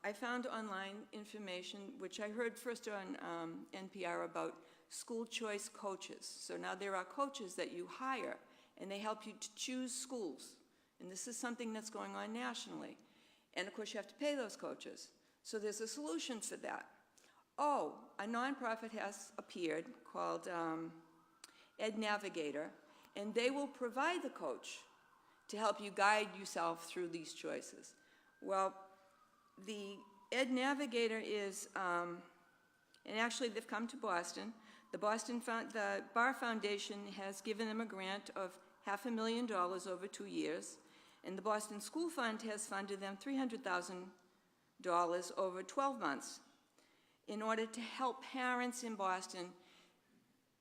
I found online information, which I heard first on NPR, about school choice coaches. So now there are coaches that you hire, and they help you to choose schools. And this is something that's going on nationally. And of course, you have to pay those coaches. So there's a solution for that. Oh, a nonprofit has appeared called Ed Navigator, and they will provide the coach to help you guide yourself through these choices. Well, the Ed Navigator is, and actually they've come to Boston. The Bar Foundation has given them a grant of $500,000 over 2 years, and the Boston School Fund has funded them $300,000 over 12 months in order to help parents in Boston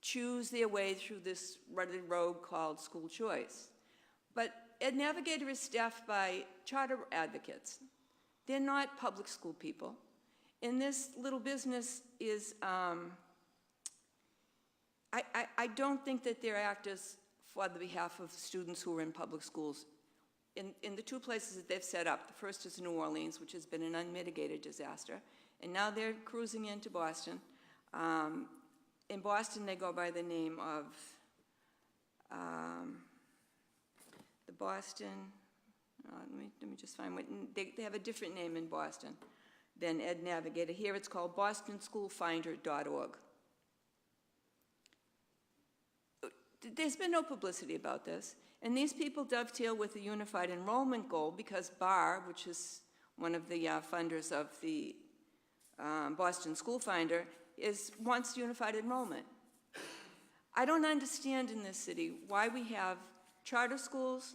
choose their way through this rutted road called school choice. But Ed Navigator is staffed by charter advocates. They're not public school people. And this little business is, I don't think that they're actors for the behalf of students who are in public schools. In the two places that they've set up, the first is New Orleans, which has been an unmitigated disaster, and now they're cruising into Boston. In Boston, they go by the name of the Boston, let me just find what, they have a different name in Boston than Ed Navigator. Here it's called bostonschoolfinder.org. There's been no publicity about this, and these people dovetail with the unified enrollment goal because BAR, which is one of the funders of the Boston School Finder, wants unified enrollment. I don't understand in this city why we have charter schools,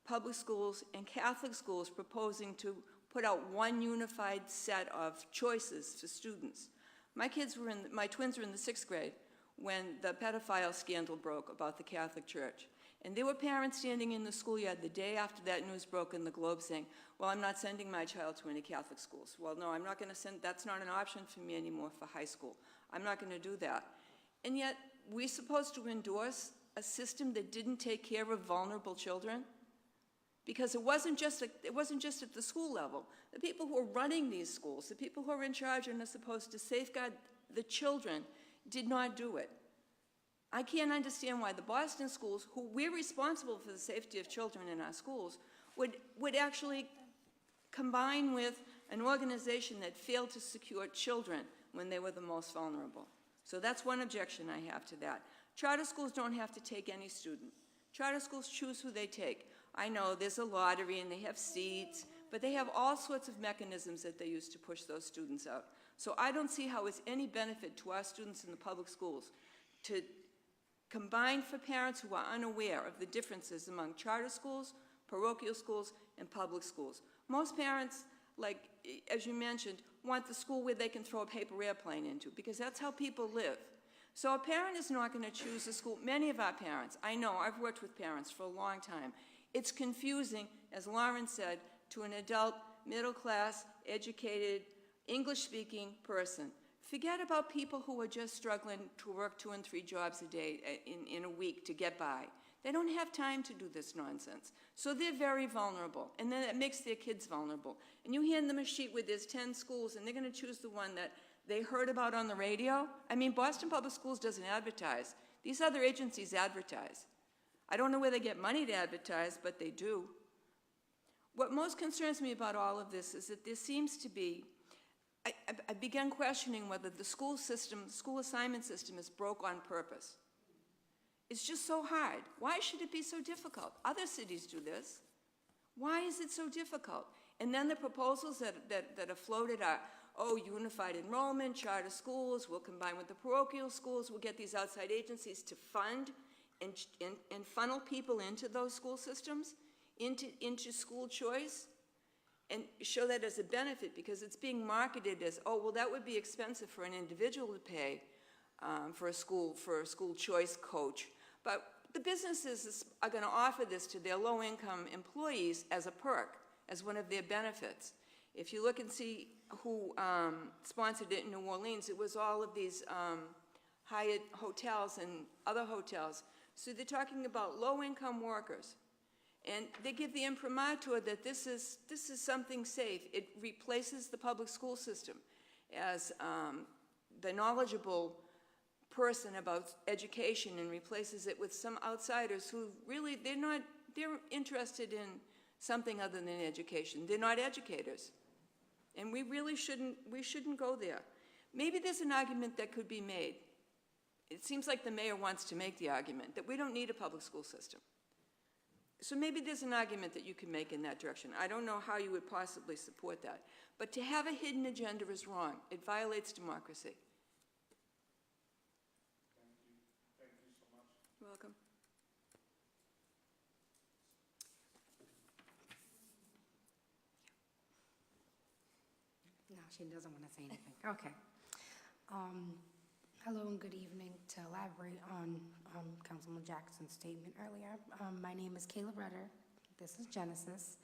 public schools, and Catholic schools proposing to put out one unified set of choices for students. My twins were in the 6th grade when the pedophile scandal broke about the Catholic Church. And there were parents standing in the schoolyard the day after that news broke in the Globe saying, well, I'm not sending my child to any Catholic schools. Well, no, I'm not going to send, that's not an option for me anymore for high school. I'm not going to do that. And yet, we're supposed to endorse a system that didn't take care of vulnerable children? Because it wasn't just at the school level. The people who are running these schools, the people who are in charge and are supposed to safeguard the children, did not do it. I can't understand why the Boston schools, who we're responsible for the safety of children in our schools, would actually combine with an organization that failed to secure children when they were the most vulnerable. So that's one objection I have to that. Charter schools don't have to take any student. Charter schools choose who they take. I know there's a lottery and they have seats, but they have all sorts of mechanisms that they use to push those students out. So I don't see how it's any benefit to our students in the public schools to combine for parents who are unaware of the differences among charter schools, parochial schools, and public schools. Most parents, like, as you mentioned, want the school where they can throw a paper airplane into, because that's how people live. So a parent is not going to choose a school. Many of our parents, I know, I've worked with parents for a long time. It's confusing, as Lauren said, to an adult, middle-class, educated, English-speaking person. Forget about people who are just struggling to work 2 and 3 jobs a day in a week to get by. They don't have time to do this nonsense. So they're very vulnerable, and then it makes their kids vulnerable. And you hand them a sheet where there's 10 schools, and they're going to choose the one that they heard about on the radio. I mean, Boston Public Schools doesn't advertise. These other agencies advertise. I don't know where they get money to advertise, but they do. What most concerns me about all of this is that there seems to be, I began questioning whether the school assignment system is broke on purpose. It's just so hard. Why should it be so difficult? Other cities do this. Why is it so difficult? And then the proposals that are floated are, oh, unified enrollment, charter schools, we'll combine with the parochial schools, we'll get these outside agencies to fund and funnel people into those school systems, into school choice, and show that as a benefit, because it's being marketed as, oh, well, that would be expensive for an individual to pay for a school choice coach. But the businesses are going to offer this to their low-income employees as a perk, as one of their benefits. If you look and see who sponsored it in New Orleans, it was all of these Hyatt hotels and other hotels. So they're talking about low-income workers. And they give the imprimatur that this is something safe. It replaces the public school system as the knowledgeable person about education, and replaces it with some outsiders who really, they're interested in something other than education. They're not educators. And we really shouldn't go there. Maybe there's an argument that could be made. It seems like the mayor wants to make the argument that we don't need a public school system. So maybe there's an argument that you can make in that direction. I don't know how you would possibly support that. But to have a hidden agenda is wrong. It violates democracy.
Thank you so much.
You're welcome.
No, she doesn't want to say anything. Okay. Hello and good evening. To elaborate on Councilman Jackson's statement earlier, my name is Kayla Rutter. This is Genesis.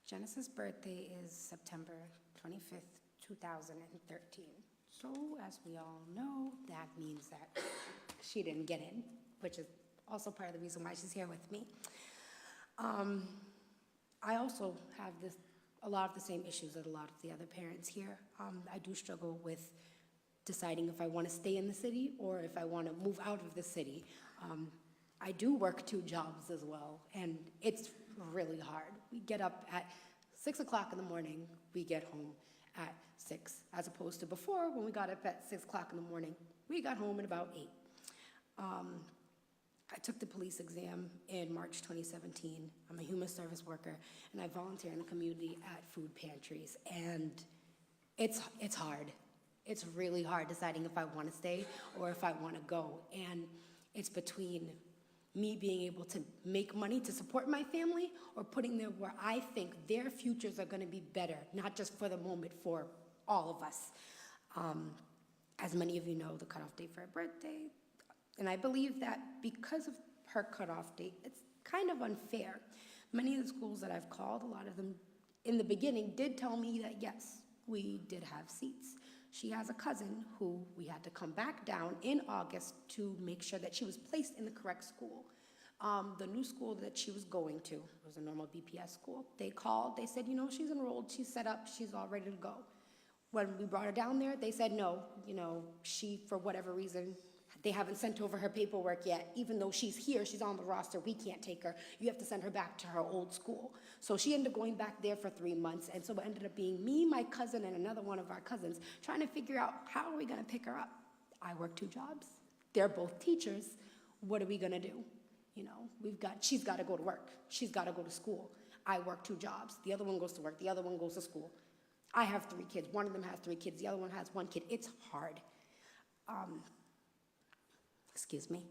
Genesis' birthday is September 25th, 2013. So, as we all know, that means that she didn't get in, which is also part of the reason why she's here with me. I also have a lot of the same issues that a lot of the other parents here. I do struggle with deciding if I want to stay in the city or if I want to move out of the city. I do work 2 jobs as well, and it's really hard. We get up at 6 o'clock in the morning, we get home at 6, as opposed to before when we got up at 6 o'clock in the morning, we got home at about 8. I took the police exam in March 2017. I'm a human service worker, and I volunteer in the community at food pantries, and it's hard. It's really hard deciding if I want to stay or if I want to go, and it's between me being able to make money to support my family or putting them where I think their futures are going to be better, not just for the moment, for all of us. As many of you know, the cutoff date for her birthday, and I believe that because of her cutoff date, it's kind of unfair. Many of the schools that I've called, a lot of them in the beginning did tell me that yes, we did have seats. She has a cousin who we had to come back down in August to make sure that she was placed in the correct school. The new school that she was going to was a normal BPS school. They called, they said, she's enrolled, she's set up, she's all ready to go. When we brought her down there, they said no, she, for whatever reason, they haven't sent over her paperwork yet. Even though she's here, she's on the roster, we can't take her. You have to send her back to her old school. So she ended up going back there for 3 months, and so it ended up being me, my cousin, and another one of our cousins trying to figure out how are we gonna pick her up. I work 2 jobs. They're both teachers. What are we gonna do? She's gotta go to work. She's gotta go to school. I work 2 jobs. The other one goes to work. The other one goes to school. I have 3 kids. One of them has 3 kids. The other one has 1 kid. It's hard. Excuse me.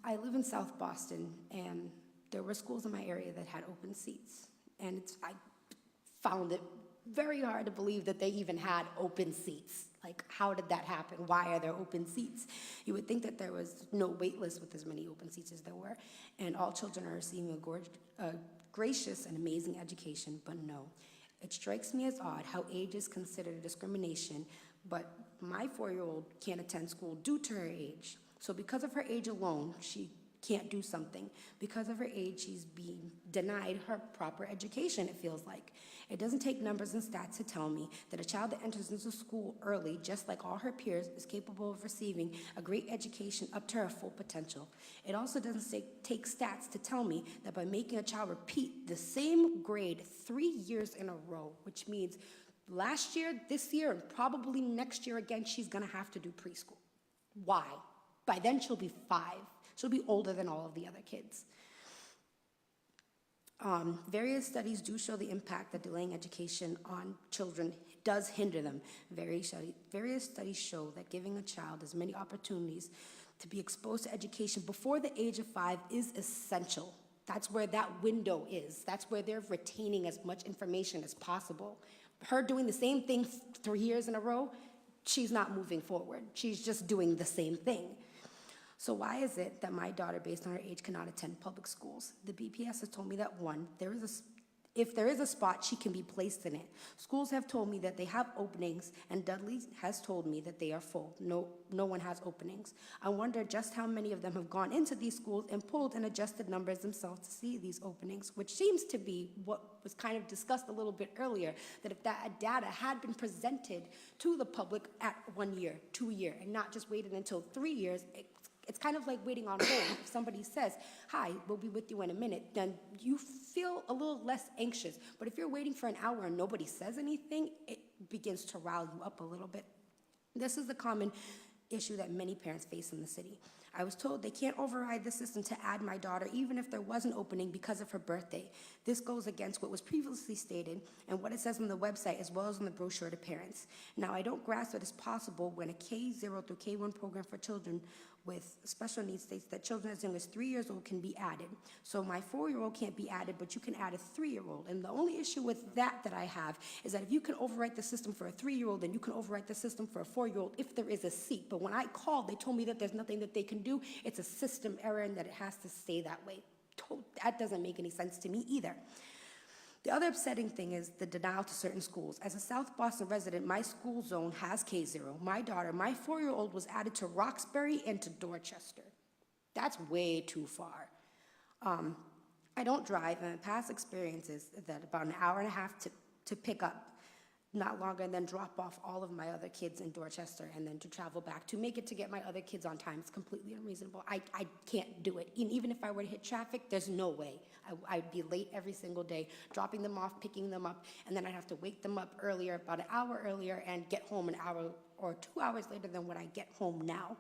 I live in South Boston, and there were schools in my area that had open seats. And I found it very hard to believe that they even had open seats. Like, how did that happen? Why are there open seats? You would think that there was no wait list with as many open seats as there were, and all children are receiving a gracious and amazing education, but no. It strikes me as odd how age is considered a discrimination, but my 4-year-old can't attend school due to her age. So because of her age alone, she can't do something. Because of her age, she's being denied her proper education, it feels like. It doesn't take numbers and stats to tell me that a child that enters into school early, just like all her peers, is capable of receiving a great education up to her full potential. It also doesn't take stats to tell me that by making a child repeat the same grade 3 years in a row, which means last year, this year, and probably next year again, she's gonna have to do preschool. Why? By then she'll be 5. She'll be older than all of the other kids. Various studies do show the impact that delaying education on children does hinder them. Various studies show that giving a child as many opportunities to be exposed to education before the age of 5 is essential. That's where that window is. That's where they're retaining as much information as possible. Her doing the same thing 3 years in a row, she's not moving forward. She's just doing the same thing. So why is it that my daughter, based on her age, cannot attend public schools? The BPS has told me that, one, if there is a spot, she can be placed in it. Schools have told me that they have openings, and Dudley has told me that they are full. No one has openings. I wonder just how many of them have gone into these schools and pulled and adjusted numbers themselves to see these openings, which seems to be what was kind of discussed a little bit earlier, that if that data had been presented to the public at 1 year, 2 year, and not just waited until 3 years, it's kind of like waiting on hold. If somebody says, hi, we'll be with you in a minute, then you feel a little less anxious. But if you're waiting for an hour and nobody says anything, it begins to rile you up a little bit. This is the common issue that many parents face in the city. I was told they can't override the system to add my daughter even if there was an opening because of her birthday. This goes against what was previously stated and what it says on the website as well as on the brochure to parents. Now, I don't grasp that it's possible when a K0 through K1 program for children with special needs states that children as young as 3 years old can be added. So my 4-year-old can't be added, but you can add a 3-year-old. And the only issue with that I have is that if you can overwrite the system for a 3-year-old, then you can overwrite the system for a 4-year-old if there is a seat. But when I called, they told me that there's nothing that they can do. It's a system error and that it has to stay that way. That doesn't make any sense to me either. The other upsetting thing is the denial to certain schools. As a South Boston resident, my school zone has K0. My daughter, my 4-year-old, was added to Roxbury and to Dorchester. That's way too far. I don't drive, and past experiences that about an hour and a half to pick up, not longer, and then drop off all of my other kids in Dorchester, and then to travel back to make it to get my other kids on time. It's completely unreasonable. I can't do it. And even if I were to hit traffic, there's no way. I'd be late every single day, dropping them off, picking them up, and then I'd have to wake them up earlier, about an hour earlier, and get home an hour or 2 hours later than when I get home now.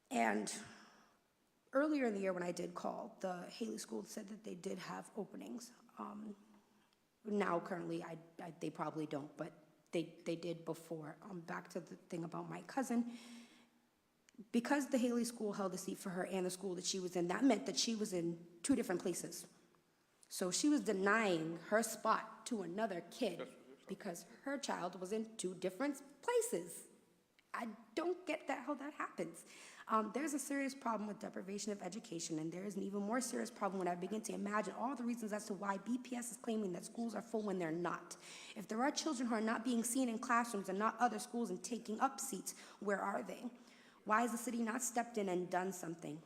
And earlier in the year when I did call, the Haley School said that they did have openings. Now, currently, they probably don't, but they did before. Back to the thing about my cousin. Because the Haley School held a seat for her and the school that she was in, that meant that she was in 2 different places. So she was denying her spot to another kid because her child was in 2 different places. I don't get how that happens. There's a serious problem with deprivation of education, and there is an even more serious problem when I begin to imagine all the reasons as to why BPS is claiming that schools are full when they're not. If there are children who are not being seen in classrooms and not other schools and taking up seats, where are they? Why has the city not stepped in and done something?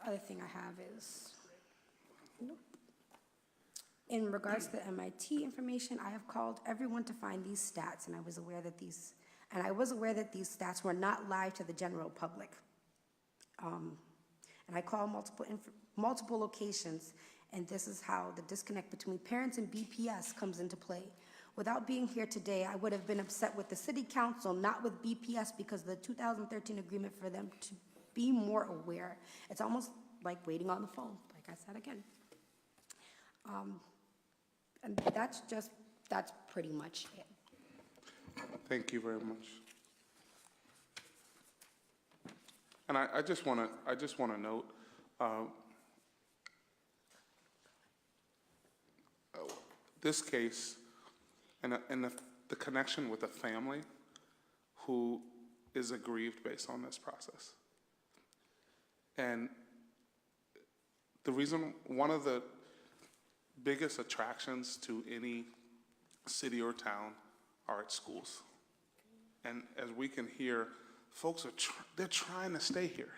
The other thing I have is, in regards to the MIT information, I have called everyone to find these stats, and I was aware that these stats were not live to the general public. And I called multiple locations, and this is how the disconnect between parents and BPS comes into play. Without being here today, I would have been upset with the city council, not with BPS, because of the 2013 agreement for them to be more aware. It's almost like waiting on the phone, like I said again. And that's pretty much it.
Thank you very much. And I just want to note, this case and the connection with a family who is aggrieved based on this process. And the reason, one of the biggest attractions to any city or town are its schools. And as we can hear folks they're trying to stay here.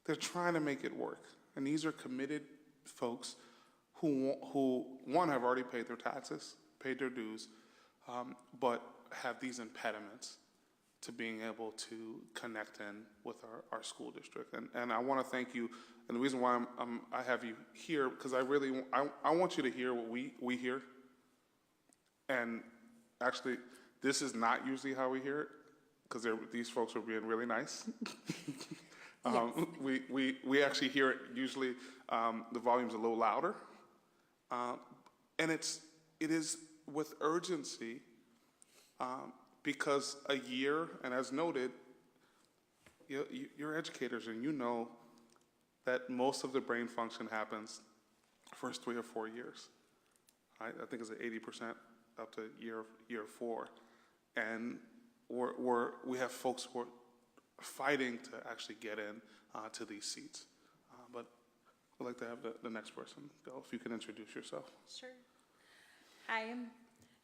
They're trying to make it work. And these are committed folks who one, have already paid their taxes, paid their dues, but have these impediments to being able to connect in with our school district. And I want to thank you. And the reason why I have you here, because I want you to hear what we hear. And actually, this is not usually how we hear it, because these folks are being really nice. We actually hear it usually, the volume's a little louder. And it is with urgency, because a year, and as noted, you're educators and you know that most of the brain function happens first 3 or 4 years. I think it's at 80% up to year 4. And we have folks who are fighting to actually get in to these seats. But I'd like to have the next person go, if you can introduce yourself.
Sure. Hi,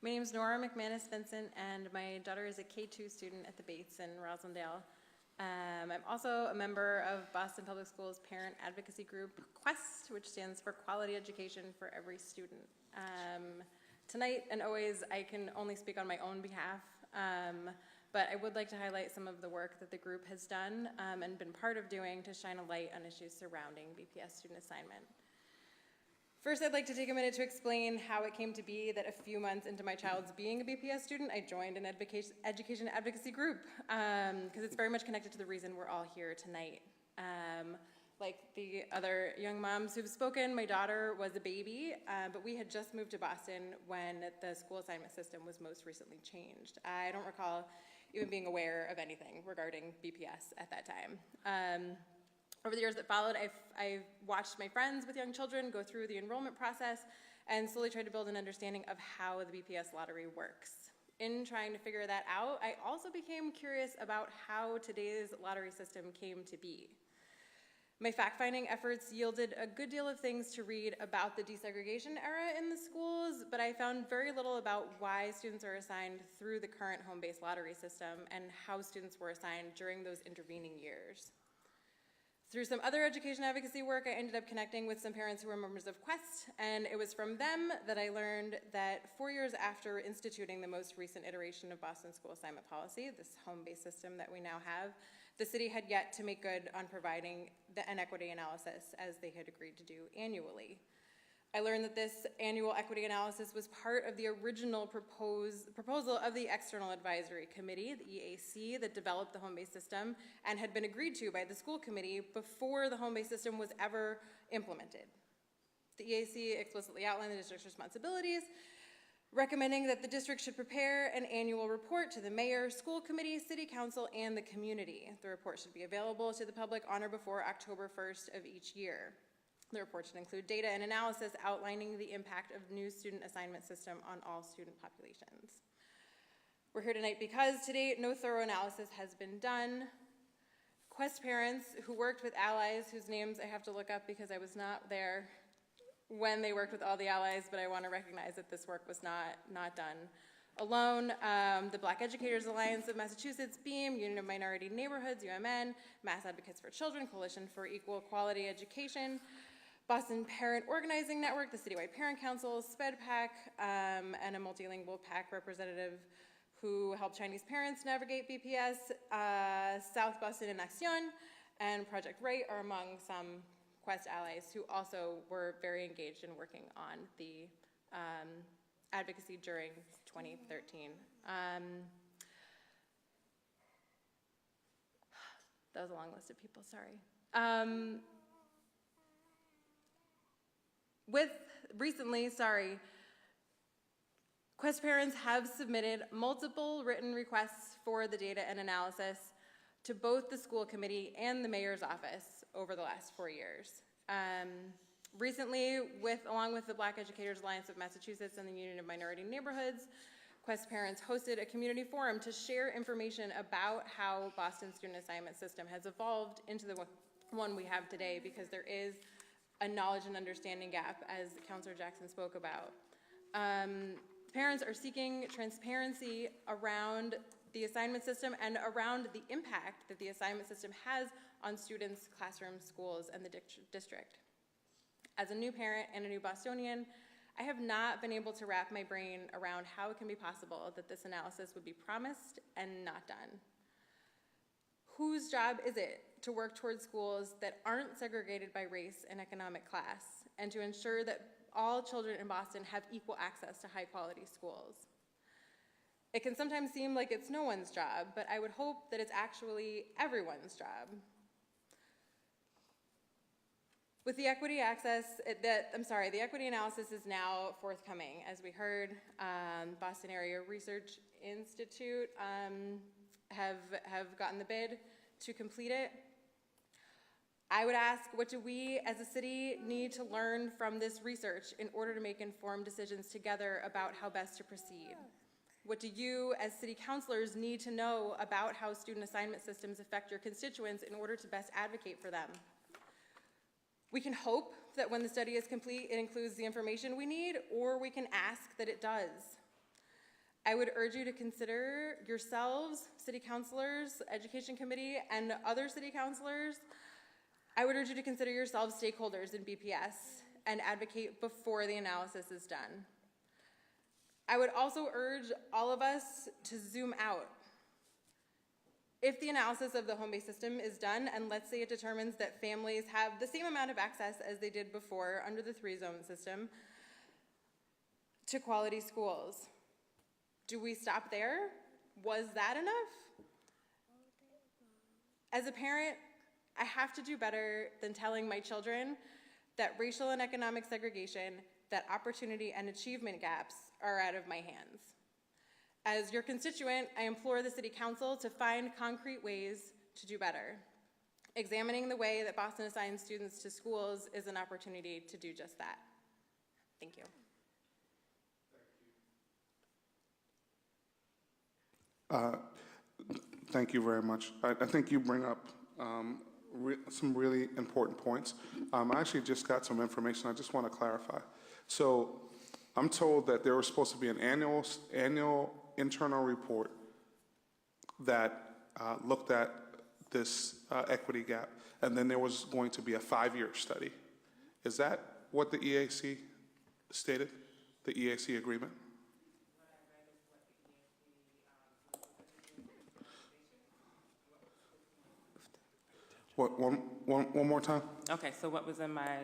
my name is Nora McManus Vincent, and my daughter is a K-2 student at the Bates in Roslindale. I'm also a member of Boston Public Schools parent advocacy group, QUEST, which stands for Quality Education for Every Student. Tonight and always, I can only speak on my own behalf, but I would like to highlight some of the work that the group has done and been part of doing to shine a light on issues surrounding BPS student assignment. First, I'd like to take a minute to explain how it came to be that a few months into my child's being a BPS student, I joined an education advocacy group, because it's very much connected to the reason we're all here tonight. Like the other young moms who've spoken, my daughter was a baby, but we had just moved to Boston when the school assignment system was most recently changed. I don't recall even being aware of anything regarding BPS at that time. Over the years that followed, I've watched my friends with young children go through the enrollment process and slowly tried to build an understanding of how the BPS lottery works. In trying to figure that out, I also became curious about how today's lottery system came to be. My fact-finding efforts yielded a good deal of things to read about the desegregation era in the schools, but I found very little about why students are assigned through the current home-based lottery system and how students were assigned during those intervening years. Through some other education advocacy work, I ended up connecting with some parents who were members of QUEST, and it was from them that I learned that 4 years after instituting the most recent iteration of Boston School Assignment Policy, this home-based system that we now have, the city had yet to make good on providing the inequity analysis as they had agreed to do annually. I learned that this annual equity analysis was part of the original proposal of the External Advisory Committee, the EAC, that developed the home-based system and had been agreed to by the school committee before the home-based system was ever implemented. The EAC explicitly outlined the district's responsibilities, recommending that the district should prepare an annual report to the mayor, school committee, city council, and the community. The report should be available to the public on or before October 1st of each year. The report should include data and analysis outlining the impact of new student assignment system on all student populations. We're here tonight because to date, no thorough analysis has been done. QUEST parents who worked with allies, whose names I have to look up because I was not there when they worked with all the allies, but I want to recognize that this work was not done alone. The Black Educators Alliance of Massachusetts, BEAM, Union of Minority Neighborhoods, UMN, Mass Advocates for Children, Coalition for Equal Quality Education, Boston Parent Organizing Network, the Citywide Parent Council, SPED PAC, and a multilingual PAC representative who helped Chinese parents navigate BPS, South Boston in Acción, and Project Right are among some QUEST allies who also were very engaged in working on the advocacy during 2013. That was a long list of people, sorry. QUEST parents have submitted multiple written requests for the data and analysis to both the school committee and the mayor's office over the last 4 years. Recently, along with the Black Educators Alliance of Massachusetts and the Union of Minority Neighborhoods, QUEST parents hosted a community forum to share information about how Boston's student assignment system has evolved into the one we have today, because there is a knowledge and understanding gap, as Councilor Jackson spoke about. Parents are seeking transparency around the assignment system and around the impact that the assignment system has on students, classrooms, schools, and the district. As a new parent and a new Bostonian, I have not been able to wrap my brain around how it can be possible that this analysis would be promised and not done. Whose job is it to work towards schools that aren't segregated by race and economic class, and to ensure that all children in Boston have equal access to high-quality schools? It can sometimes seem like it's no one's job, but I would hope that it's actually everyone's job. With the equity the equity analysis is now forthcoming. As we heard, Boston Area Research Institute have gotten the bid to complete it. I would ask, what do we as a city need to learn from this research in order to make informed decisions together about how best to proceed? What do you as city councilors need to know about how student assignment systems affect your constituents in order to best advocate for them? We can hope that when the study is complete, it includes the information we need, or we can ask that it does. I would urge you to consider yourselves, city councilors, education committee, and other city councilors. I would urge you to consider yourselves stakeholders in BPS and advocate before the analysis is done. I would also urge all of us to zoom out. If the analysis of the home-based system is done, and let's say it determines that families have the same amount of access as they did before under the 3-zone system to quality schools, do we stop there? Was that enough? As a parent, I have to do better than telling my children that racial and economic segregation, that opportunity and achievement gaps are out of my hands. As your constituent, I implore the City Council to find concrete ways to do better. Examining the way that Boston assigns students to schools is an opportunity to do just that. Thank you.
Thank you very much. I think you bring up some really important points. I actually just got some information I just want to clarify. So I'm told that there was supposed to be an annual internal report that looked at this equity gap, and then there was going to be a 5-year study. Is that what the EAC stated, the EAC agreement? What, one more time?
Okay, so what was in my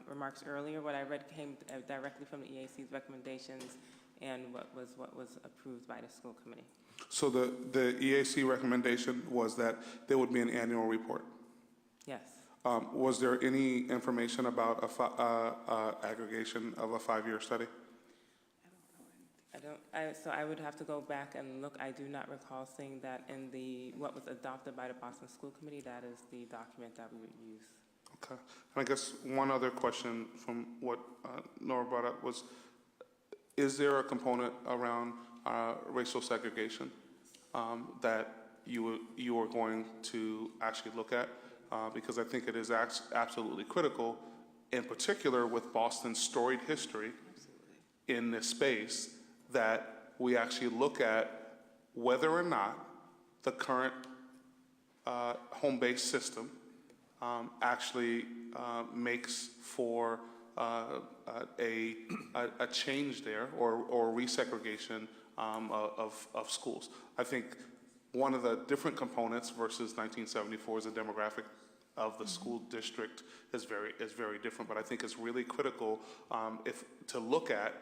remarks earlier, what I read came directly from the EAC's recommendations and what was approved by the school committee.
So the EAC recommendation was that there would be an annual report.
Yes.
Was there any information about aggregation of a 5-year study?
So I would have to go back and look. I do not recall seeing that in what was adopted by the Boston School Committee. That is the document that we would use.
Okay. And I guess one other question from what Nora brought up was, is there a component around racial segregation that you are going to actually look at? Because I think it is absolutely critical, in particular with Boston's storied history in this space, that we actually look at whether or not the current home-based system actually makes for a change there or resegregation of schools. I think one of the different components versus 1974 is the demographic of the school district is very different, but I think it's really critical to look at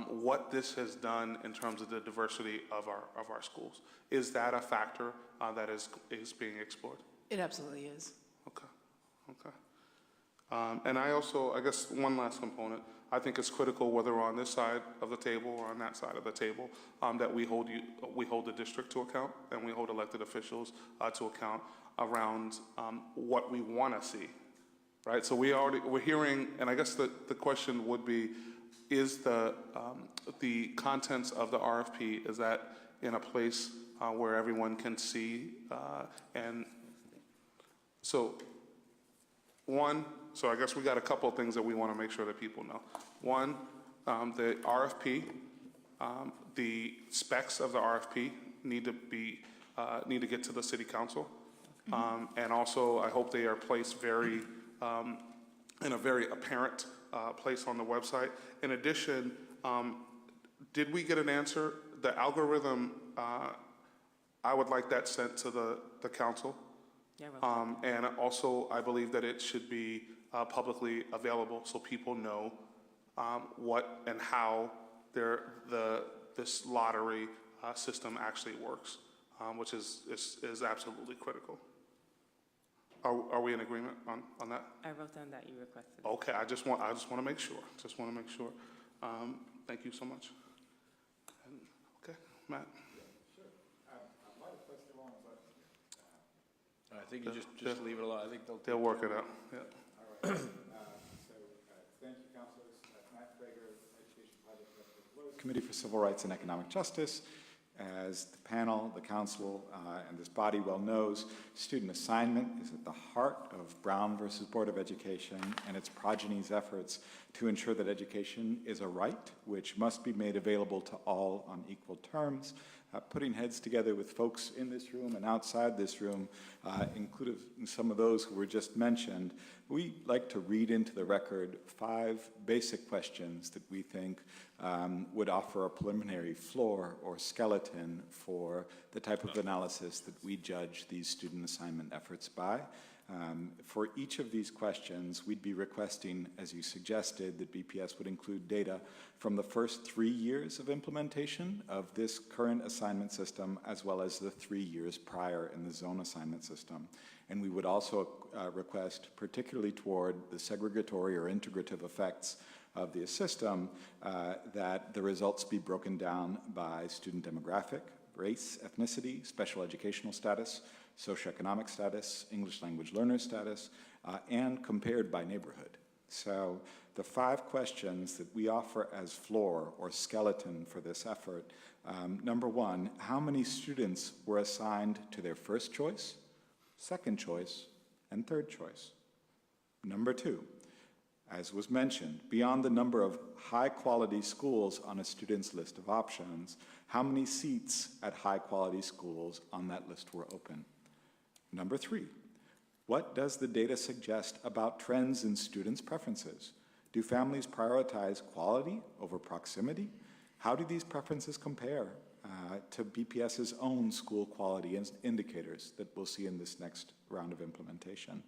what this has done in terms of the diversity of our schools. Is that a factor that is being explored?
It absolutely is.
Okay. And I guess one last component, I think it's critical whether we're on this side of the table or on that side of the table, that we hold the district to account and we hold elected officials to account around what we want to see, right? So we're hearing, and I guess the question would be, is the contents of the RFP, is that in a place where everyone can see? And so I guess we got a couple of things that we want to make sure that people know. One, the RFP, the specs of the RFP need to get to the city council. And also, I hope they are placed in a very apparent place on the website. In addition, did we get an answer? The algorithm, I would like that sent to the council.
Yeah, well,
And also, I believe that it should be publicly available so people know what and how this lottery system actually works, which is absolutely critical. Are we in agreement on that?
I wrote down that you requested.
Okay, I just want to make sure. Thank you so much. Okay, Matt.
I think you just leave it alone. I think
They'll work it out. Yeah.
Thank you, councilors. Matt Prager, Education Project Director of the Rose Committee for Civil Rights and Economic Justice. As the panel, the council, and this body well knows, student assignment is at the heart of Brown versus Board of Education and its progeny's efforts to ensure that education is a right which must be made available to all on equal terms. Putting heads together with folks in this room and outside this room, including some of those who were just mentioned, we like to read into the record 5 basic questions that we think would offer a preliminary floor or skeleton for the type of analysis that we judge these student assignment efforts by. For each of these questions, we'd be requesting, as you suggested, that BPS would include data from the first 3 years of implementation of this current assignment system, as well as the 3 years prior in the zone assignment system. And we would also request, particularly toward the segregatory or integrative effects of the system, that the results be broken down by student demographic, race, ethnicity, special educational status, socioeconomic status, English language learner status, and compared by neighborhood. So the 5 questions that we offer as floor or skeleton for this effort, number 1, how many students were assigned to their first choice, second choice, and third choice? Number 2, as was mentioned, beyond the number of high-quality schools on a student's list of options, how many seats at high-quality schools on that list were open? Number 3, what does the data suggest about trends in students' preferences? Do families prioritize quality over proximity? How do these preferences compare to BPS's own school quality indicators that we'll see in this next round of implementation?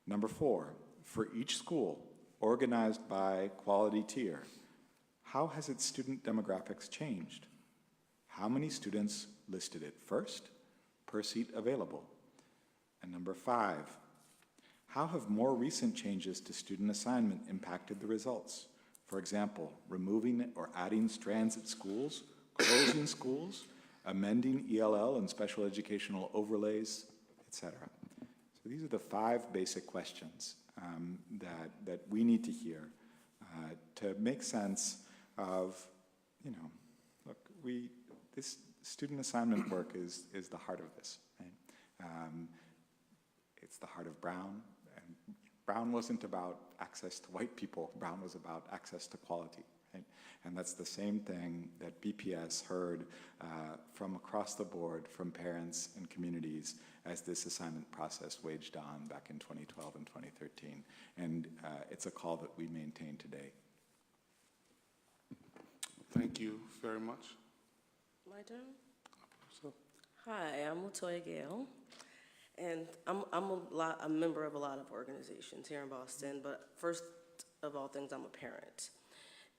Number 4, for each school organized by quality tier, how has its student demographics changed? How many students listed it first per seat available? And number 5, how have more recent changes to student assignment impacted the results? For example, removing or adding strands at schools, closing schools, amending ELL and special educational overlays, etc. So these are the 5 basic questions that we need to hear to make sense of, look, this student assignment work is the heart of this, right? It's the heart of Brown, and Brown wasn't about access to white people. Brown was about access to quality, right? And that's the same thing that BPS heard from across the board from parents and communities as this assignment process waged on back in 2012 and 2013. And it's a call that we maintain today.
Thank you very much.
My turn?
So,
Hi, I'm Latoya Gale, and I'm a member of a lot of organizations here in Boston, but first of all things, I'm a parent.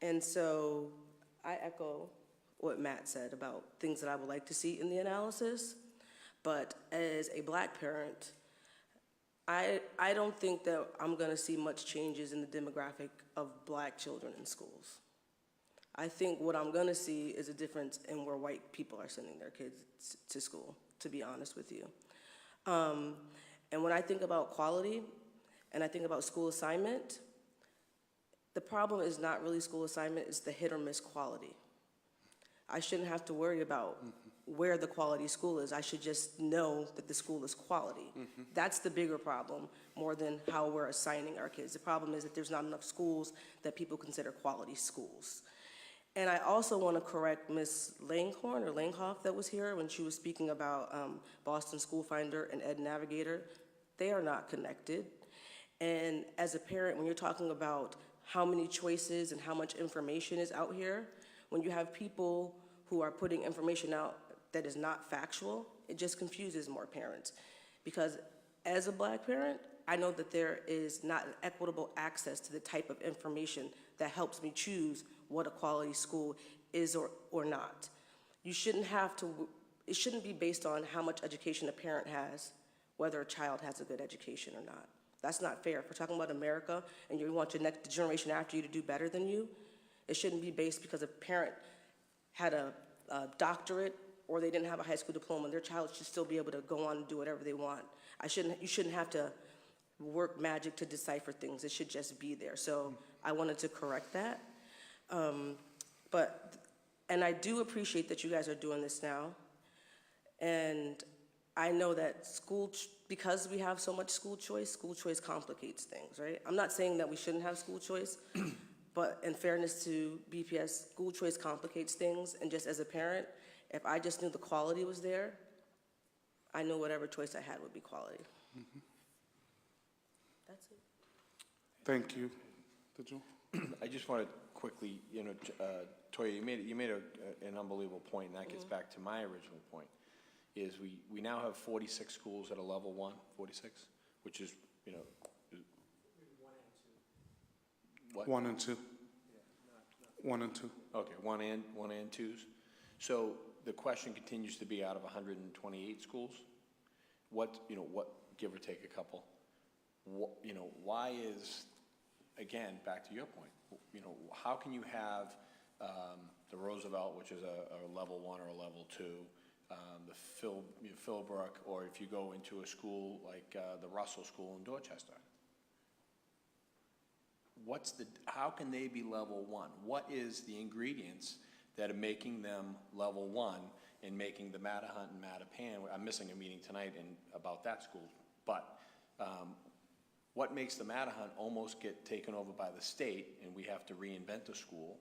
And so I echo what Matt said about things that I would like to see in the analysis, but as a Black parent, I don't think that I'm gonna see much changes in the demographic of Black children in schools. I think what I'm gonna see is a difference in where white people are sending their kids to school, to be honest with you. And when I think about quality and I think about school assignment, the problem is not really school assignment, it's the hit or miss quality. I shouldn't have to worry about where the quality school is. I should just know that the school is quality. That's the bigger problem, more than how we're assigning our kids. The problem is that there's not enough schools that people consider quality schools. And I also want to correct Ms. Langhorn or Langhoff that was here when she was speaking about Boston School Finder and Ed Navigator. They are not connected. And as a parent, when you're talking about how many choices and how much information is out here, when you have people who are putting information out that is not factual, it just confuses more parents. Because as a Black parent, I know that there is not equitable access to the type of information that helps me choose what a quality school is or not. You shouldn't have to, it shouldn't be based on how much education a parent has, whether a child has a good education or not. That's not fair. If we're talking about America and you want your next generation after you to do better than you, it shouldn't be based because a parent had a doctorate or they didn't have a high school diploma. Their child should still be able to go on and do whatever they want. You shouldn't have to work magic to decipher things. It should just be there. So I wanted to correct that. And I do appreciate that you guys are doing this now. And I know that because we have so much school choice complicates things, right? I'm not saying that we shouldn't have school choice, but in fairness to BPS, school choice complicates things. And just as a parent, if I just knew the quality was there, I knew whatever choice I had would be quality.
Mm-hmm.
That's it.
Thank you. Did you?
I just want to quickly, Toya, you made an unbelievable point, and that gets back to my original point, is we now have 46 schools at a level 1, 46, which is, what?
1 and 2. 1 and 2.
Okay, one and twos. So the question continues to be, out of 128 schools, what, give or take a couple, why is, again, back to your point, how can you have the Roosevelt, which is a level 1 or a level 2, the Philbrook, or if you go into a school like the Russell School in Dorchester? How can they be level 1? What is the ingredients that are making them level 1 and making the Mattahunt and Mattapan? I'm missing a meeting tonight about that school, but what makes the Mattahunt almost get taken over by the state and we have to reinvent the school?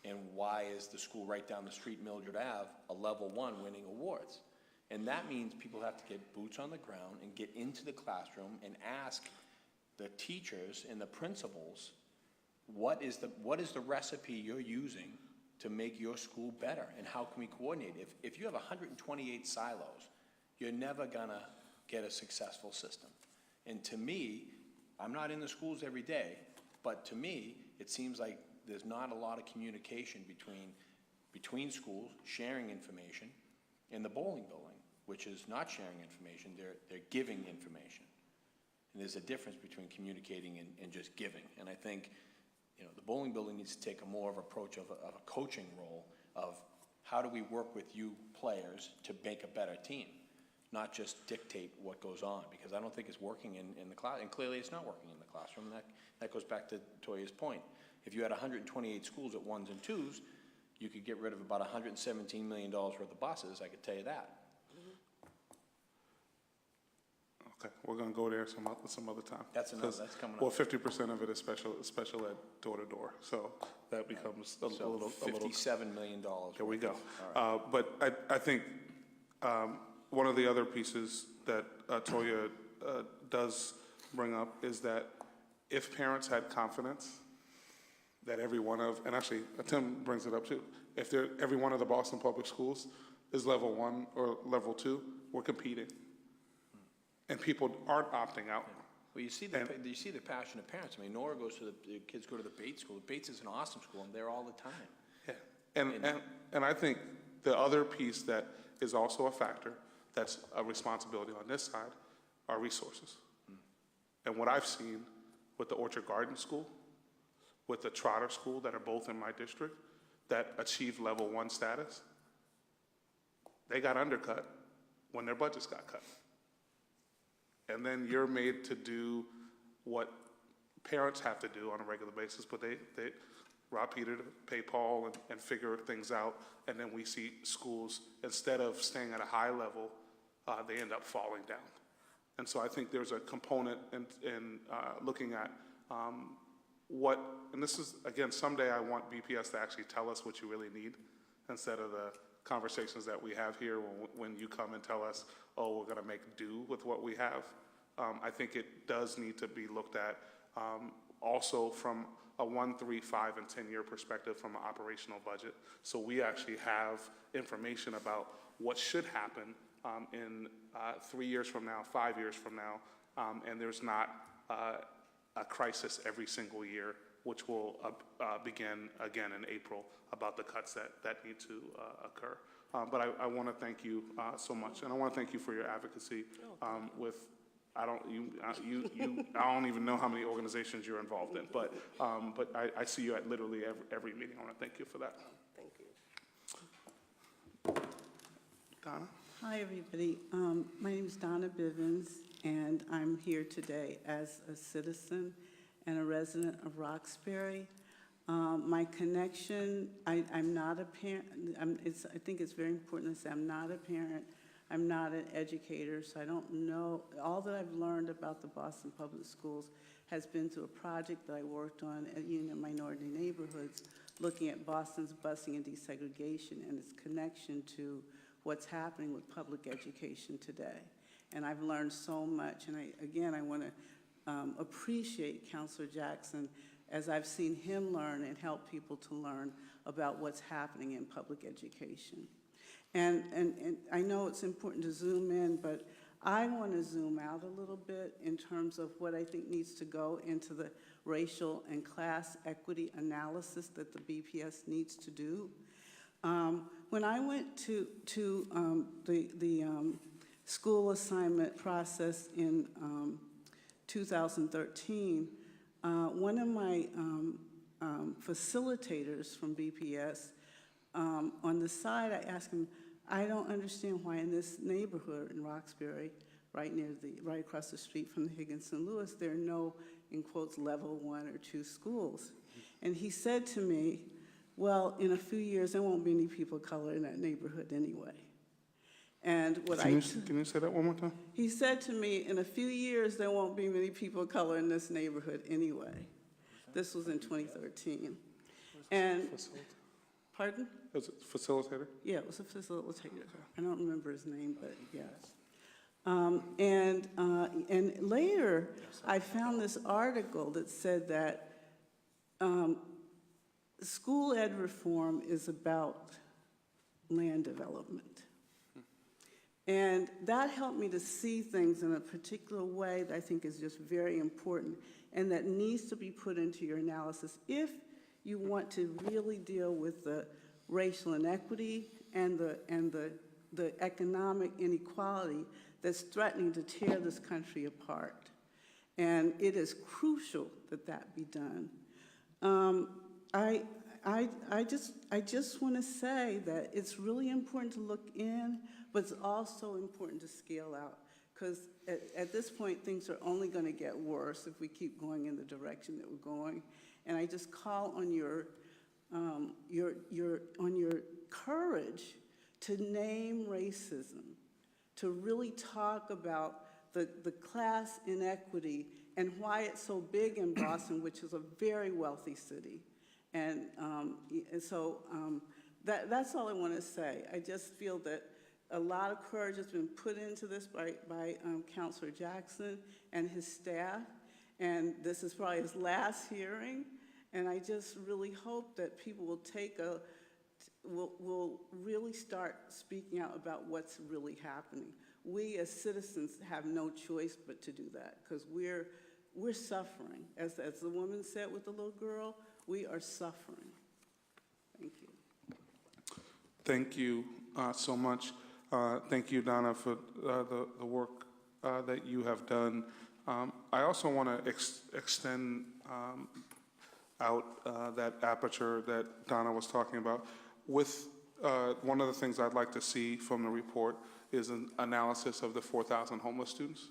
And why is the school right down the street, Mildred Ave, a level 1 winning awards? And that means people have to get boots on the ground and get into the classroom and ask the teachers and the principals, what is the recipe you're using to make your school better, and how can we coordinate? If you have 128 silos, you're never gonna get a successful system. And to me, I'm not in the schools every day, but to me, it seems like there's not a lot of communication between schools, sharing information, and the bowling building, which is not sharing information, they're giving information. And there's a difference between communicating and just giving. And I think, the bowling building needs to take a more of approach of a coaching role of how do we work with you players to make a better team, not just dictate what goes on, because I don't think it's working in the class, and clearly it's not working in the classroom, and that goes back to Toya's point. If you had 128 schools at 1s and 2s, you could get rid of about $117 million worth of buses, I could tell you that.
Okay, we're gonna go there some other time.
That's coming up.
Well, 50% of it is special ed door to door, so that becomes a little.
$57 million.
There we go. But I think one of the other pieces that Toya does bring up is that if parents had confidence that and actually Tim brings it up too, if every one of the Boston public schools is level 1 or level 2, we're competing. And people aren't opting out.
Well, you see the passion of parents. I mean, Nora the kids go to the Bates School. Bates is an awesome school. I'm there all the time.
Yeah, and I think the other piece that is also a factor that's a responsibility on this side are resources. And what I've seen with the Orchard Garden School, with the Trotter School that are both in my district, that achieved level 1 status, they got undercut when their budgets got cut. And then you're made to do what parents have to do on a regular basis, but they rob Peter to pay Paul and figure things out, and then we see schools, instead of staying at a high level, they end up falling down. And so I think there's a component in looking at and this is, again, someday I want BPS to actually tell us what you really need instead of the conversations that we have here when you come and tell us, oh, we're going to make do with what we have. I think it does need to be looked at also from a 1, 3, 5, and 10-year perspective from an operational budget. So we actually have information about what should happen in 3 years from now, 5 years from now, and there's not a crisis every single year, which will begin again in April about the cuts that need to occur. But I want to thank you so much, and I want to thank you for your advocacy with. I don't even know how many organizations you're involved in, but I see you at literally every meeting. I want to thank you for that.
Thank you.
Donna?
Hi, everybody. My name is Donna Bivens, and I'm here today as a citizen and a resident of Roxbury. My connection, I'm not a parent. I think it's very important to say I'm not a parent. I'm not an educator, so I don't know. All that I've learned about the Boston Public Schools has been through a project that I worked on at Union Minority Neighborhoods, looking at Boston's busing and desegregation and its connection to what's happening with public education today. And I've learned so much, and I want to appreciate Counselor Jackson as I've seen him learn and help people to learn about what's happening in public education. And I know it's important to zoom in, but I want to zoom out a little bit in terms of what I think needs to go into the racial and class equity analysis that the BPS needs to do. When I went to the school assignment process in 2013, one of my facilitators from BPS, on the side, I asked him, I don't understand why in this neighborhood in Roxbury, right across the street from the Higginson Lewis, there are no, in quotes, level 1 or 2 schools. And he said to me, well, in a few years, there won't be any people of color in that neighborhood anyway. And what
Can you say that one more time?
He said to me, in a few years, there won't be many people of color in this neighborhood anyway. This was in 2013. And, pardon?
Was it facilitator?
Yeah, it was a facilitator. I don't remember his name, but yes. And later, I found this article that said that school ed reform is about land development. And that helped me to see things in a particular way that I think is just very important and that needs to be put into your analysis if you want to really deal with the racial inequity and the economic inequality that's threatening to tear this country apart. And it is crucial that that be done. I just want to say that it's really important to look in, but it's also important to scale out, because at this point things are only going to get worse if we keep going in the direction that we're going. And I just call on your courage to name racism, to really talk about the class inequity and why it's so big in Boston, which is a very wealthy city. And so that's all I want to say. I just feel that a lot of courage has been put into this by Counselor Jackson and his staff, and this is probably his last hearing. And I just really hope that people will really start speaking out about what's really happening. We as citizens have no choice but to do that, because we're suffering. As the woman said with the little girl, we are suffering. Thank you.
Thank you so much. Thank you, Donna, for the work that you have done. I also want to extend out that aperture that Donna was talking about. With one of the things I'd like to see from the report is an analysis of the 4,000 homeless students.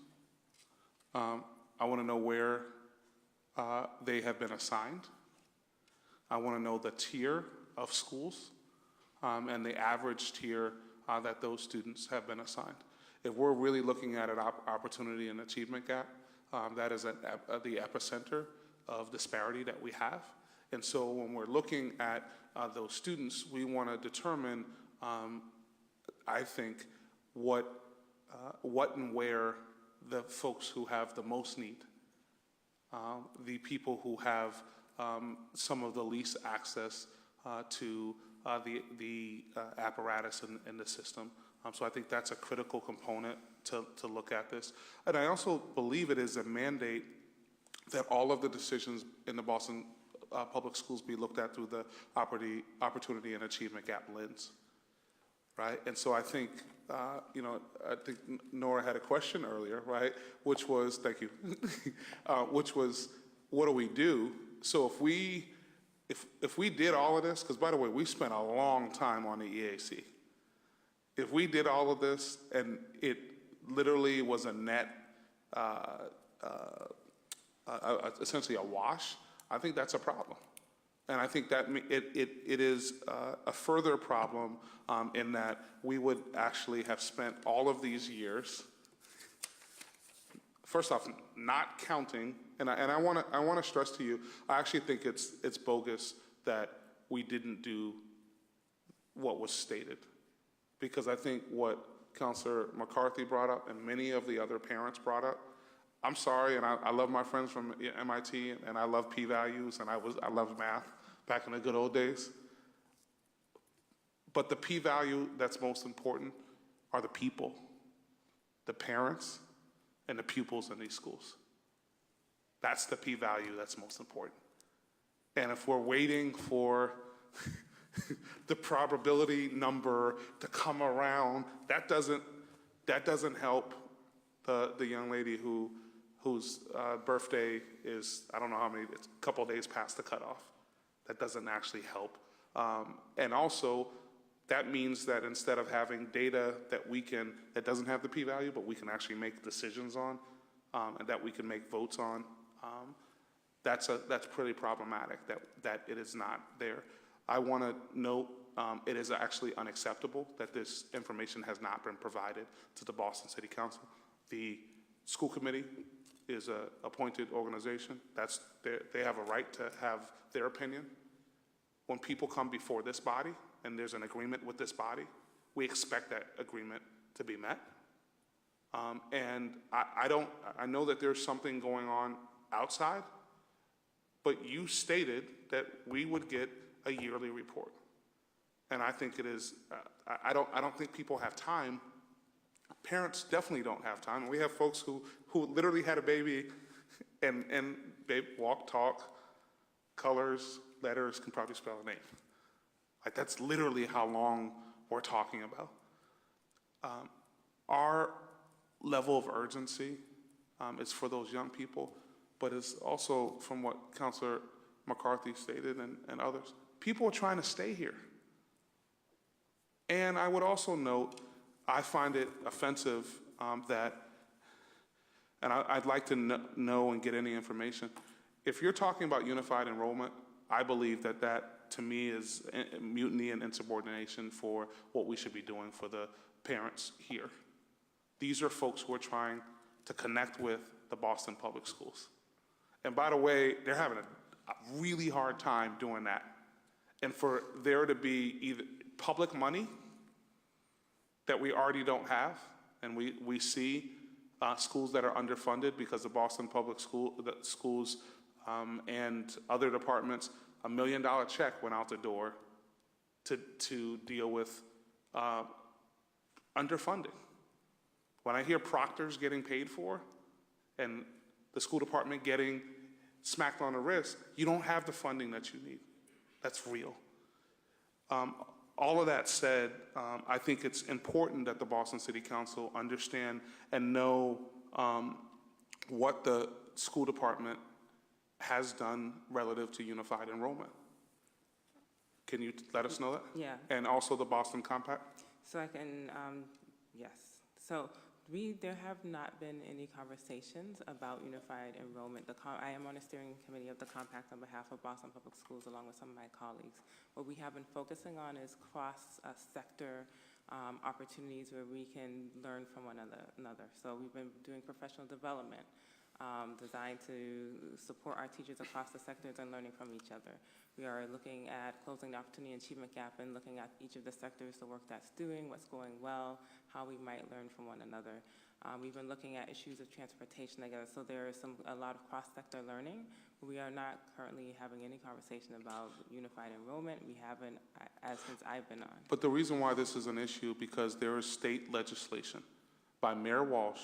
I want to know where they have been assigned. I want to know the tier of schools and the average tier that those students have been assigned. If we're really looking at an opportunity and achievement gap, that is at the epicenter of disparity that we have. And so when we're looking at those students, we want to determine, I think, what and where the folks who have the most need, the people who have some of the least access to the apparatus in the system. So I think that's a critical component to look at this. And I also believe it is a mandate that all of the decisions in the Boston Public Schools be looked at through the opportunity and achievement gap lens, right? And so I think, I think Nora had a question earlier, right? Which was, thank you, which was, what do we do? So if we did all of this, because by the way, we spent a long time on the EAC. If we did all of this and it literally was a net, essentially a wash, I think that's a problem. And I think that it is a further problem in that we would actually have spent all of these years, first off, not counting, and I want to stress to you, I actually think it's bogus that we didn't do what was stated. Because I think what Councilor McCarthy brought up and many of the other parents brought up, I'm sorry, and I love my friends from MIT, and I love p-values, and I loved math back in the good old days. But the p-value that's most important are the people, the parents, and the pupils in these schools. That's the p-value that's most important. And if we're waiting for the probability number to come around, that doesn't help the young lady whose birthday is, I don't know how many, it's a couple days past the cutoff. That doesn't actually help. And also, that means that instead of having data that doesn't have the p-value, but we can actually make decisions on, and that we can make votes on, that's pretty problematic that it is not there. I want to note it is actually unacceptable that this information has not been provided to the Boston City Council. The school committee is an appointed organization. They have a right to have their opinion. When people come before this body and there's an agreement with this body, we expect that agreement to be met. And I know that there's something going on outside, but you stated that we would get a yearly report. And I think it is, I don't think people have time. Parents definitely don't have time. We have folks who literally had a baby and they walk, talk, colors, letters, can probably spell a name. Like that's literally how long we're talking about. Our level of urgency is for those young people, but it's also from what Councilor McCarthy stated and others. People are trying to stay here. And I would also note, I find it offensive that, and I'd like to know and get any information, if you're talking about unified enrollment, I believe that to me is mutiny and insubordination for what we should be doing for the parents here. These are folks who are trying to connect with the Boston Public Schools. And by the way, they're having a really hard time doing that. And for there to be either public money that we already don't have, and we see schools that are underfunded because the Boston Public Schools and other departments, $1 million check went out the door to deal with underfunding. When I hear proctors getting paid for and the school department getting smacked on the wrist, you don't have the funding that you need. That's real. All of that said, I think it's important that the Boston City Council understand and know what the school department has done relative to unified enrollment. Can you let us know that?
Yeah.
And also the Boston Compact?
So I can, yes. So there have not been any conversations about unified enrollment. I am on the steering committee of the compact on behalf of Boston Public Schools along with some of my colleagues. What we have been focusing on is cross-sector opportunities where we can learn from one another. So we've been doing professional development. designed to support our teachers across the sectors and learning from each other. We are looking at closing the opportunity and achievement gap and looking at each of the sectors, the work that's doing, what's going well, how we might learn from one another. We've been looking at issues of transportation together, so there is a lot of cross-sector learning. We are not currently having any conversation about unified enrollment. We haven't, since I've been on.
But the reason why this is an issue, because there is state legislation by Mayor Walsh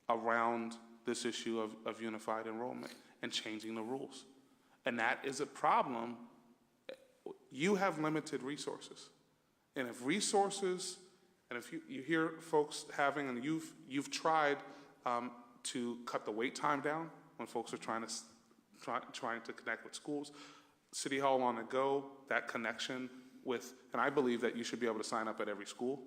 around this issue of unified enrollment and changing the rules. And that is a problem. You have limited resources. And if resources, and if you hear folks having, and you've tried to cut the wait time down when folks are trying to connect with schools, City Hall on the go, that connection with, and I believe that you should be able to sign up at every school.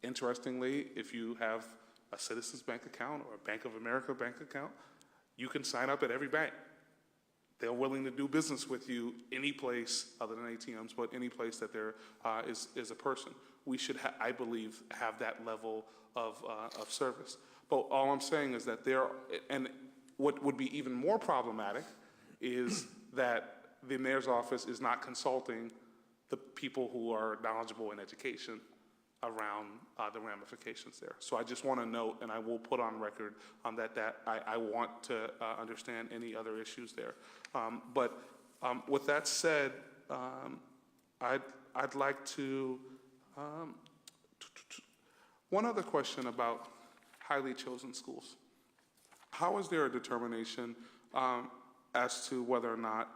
Interestingly, if you have a Citizens Bank account or a Bank of America bank account, you can sign up at every bank. They're willing to do business with you any place other than ATMs, but any place that there is a person. We should, I believe, have that level of service. But all I'm saying is that and what would be even more problematic is that the mayor's office is not consulting the people who are knowledgeable in education around the ramifications there. So I just want to note, and I will put on record that I want to understand any other issues there. But with that said, I'd like to, one other question about highly chosen schools. How is there a determination as to whether or not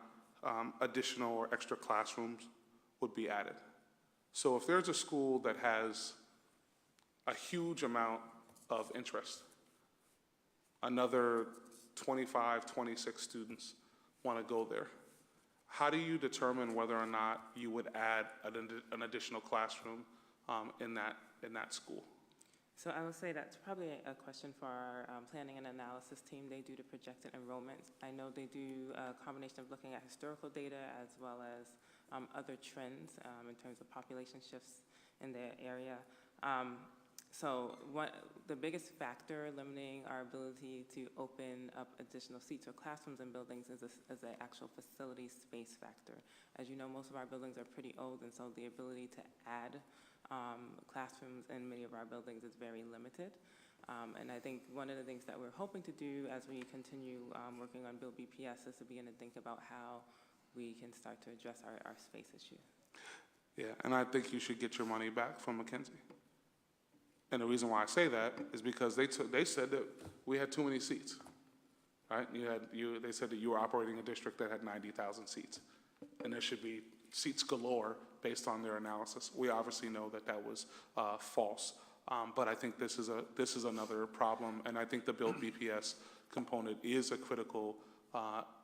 additional or extra classrooms would be added? So if there's a school that has a huge amount of interest, another 25, 26 students want to go there, how do you determine whether or not you would add an additional classroom in that school?
So I would say that's probably a question for our planning and analysis team. They do the projected enrollments. I know they do a combination of looking at historical data as well as other trends in terms of population shifts in their area. So the biggest factor limiting our ability to open up additional seats or classrooms in buildings is the actual facility space factor. As you know, most of our buildings are pretty old, and so the ability to add classrooms in many of our buildings is very limited. And I think one of the things that we're hoping to do as we continue working on Build BPS is to begin to think about how we can start to address our space issue.
Yeah, and I think you should get your money back from McKinsey. And the reason why I say that is because they said that we had too many seats, right? They said that you were operating a district that had 90,000 seats, and there should be seats galore based on their analysis. We obviously know that that was false, but I think this is another problem, and I think the Build BPS component is a critical,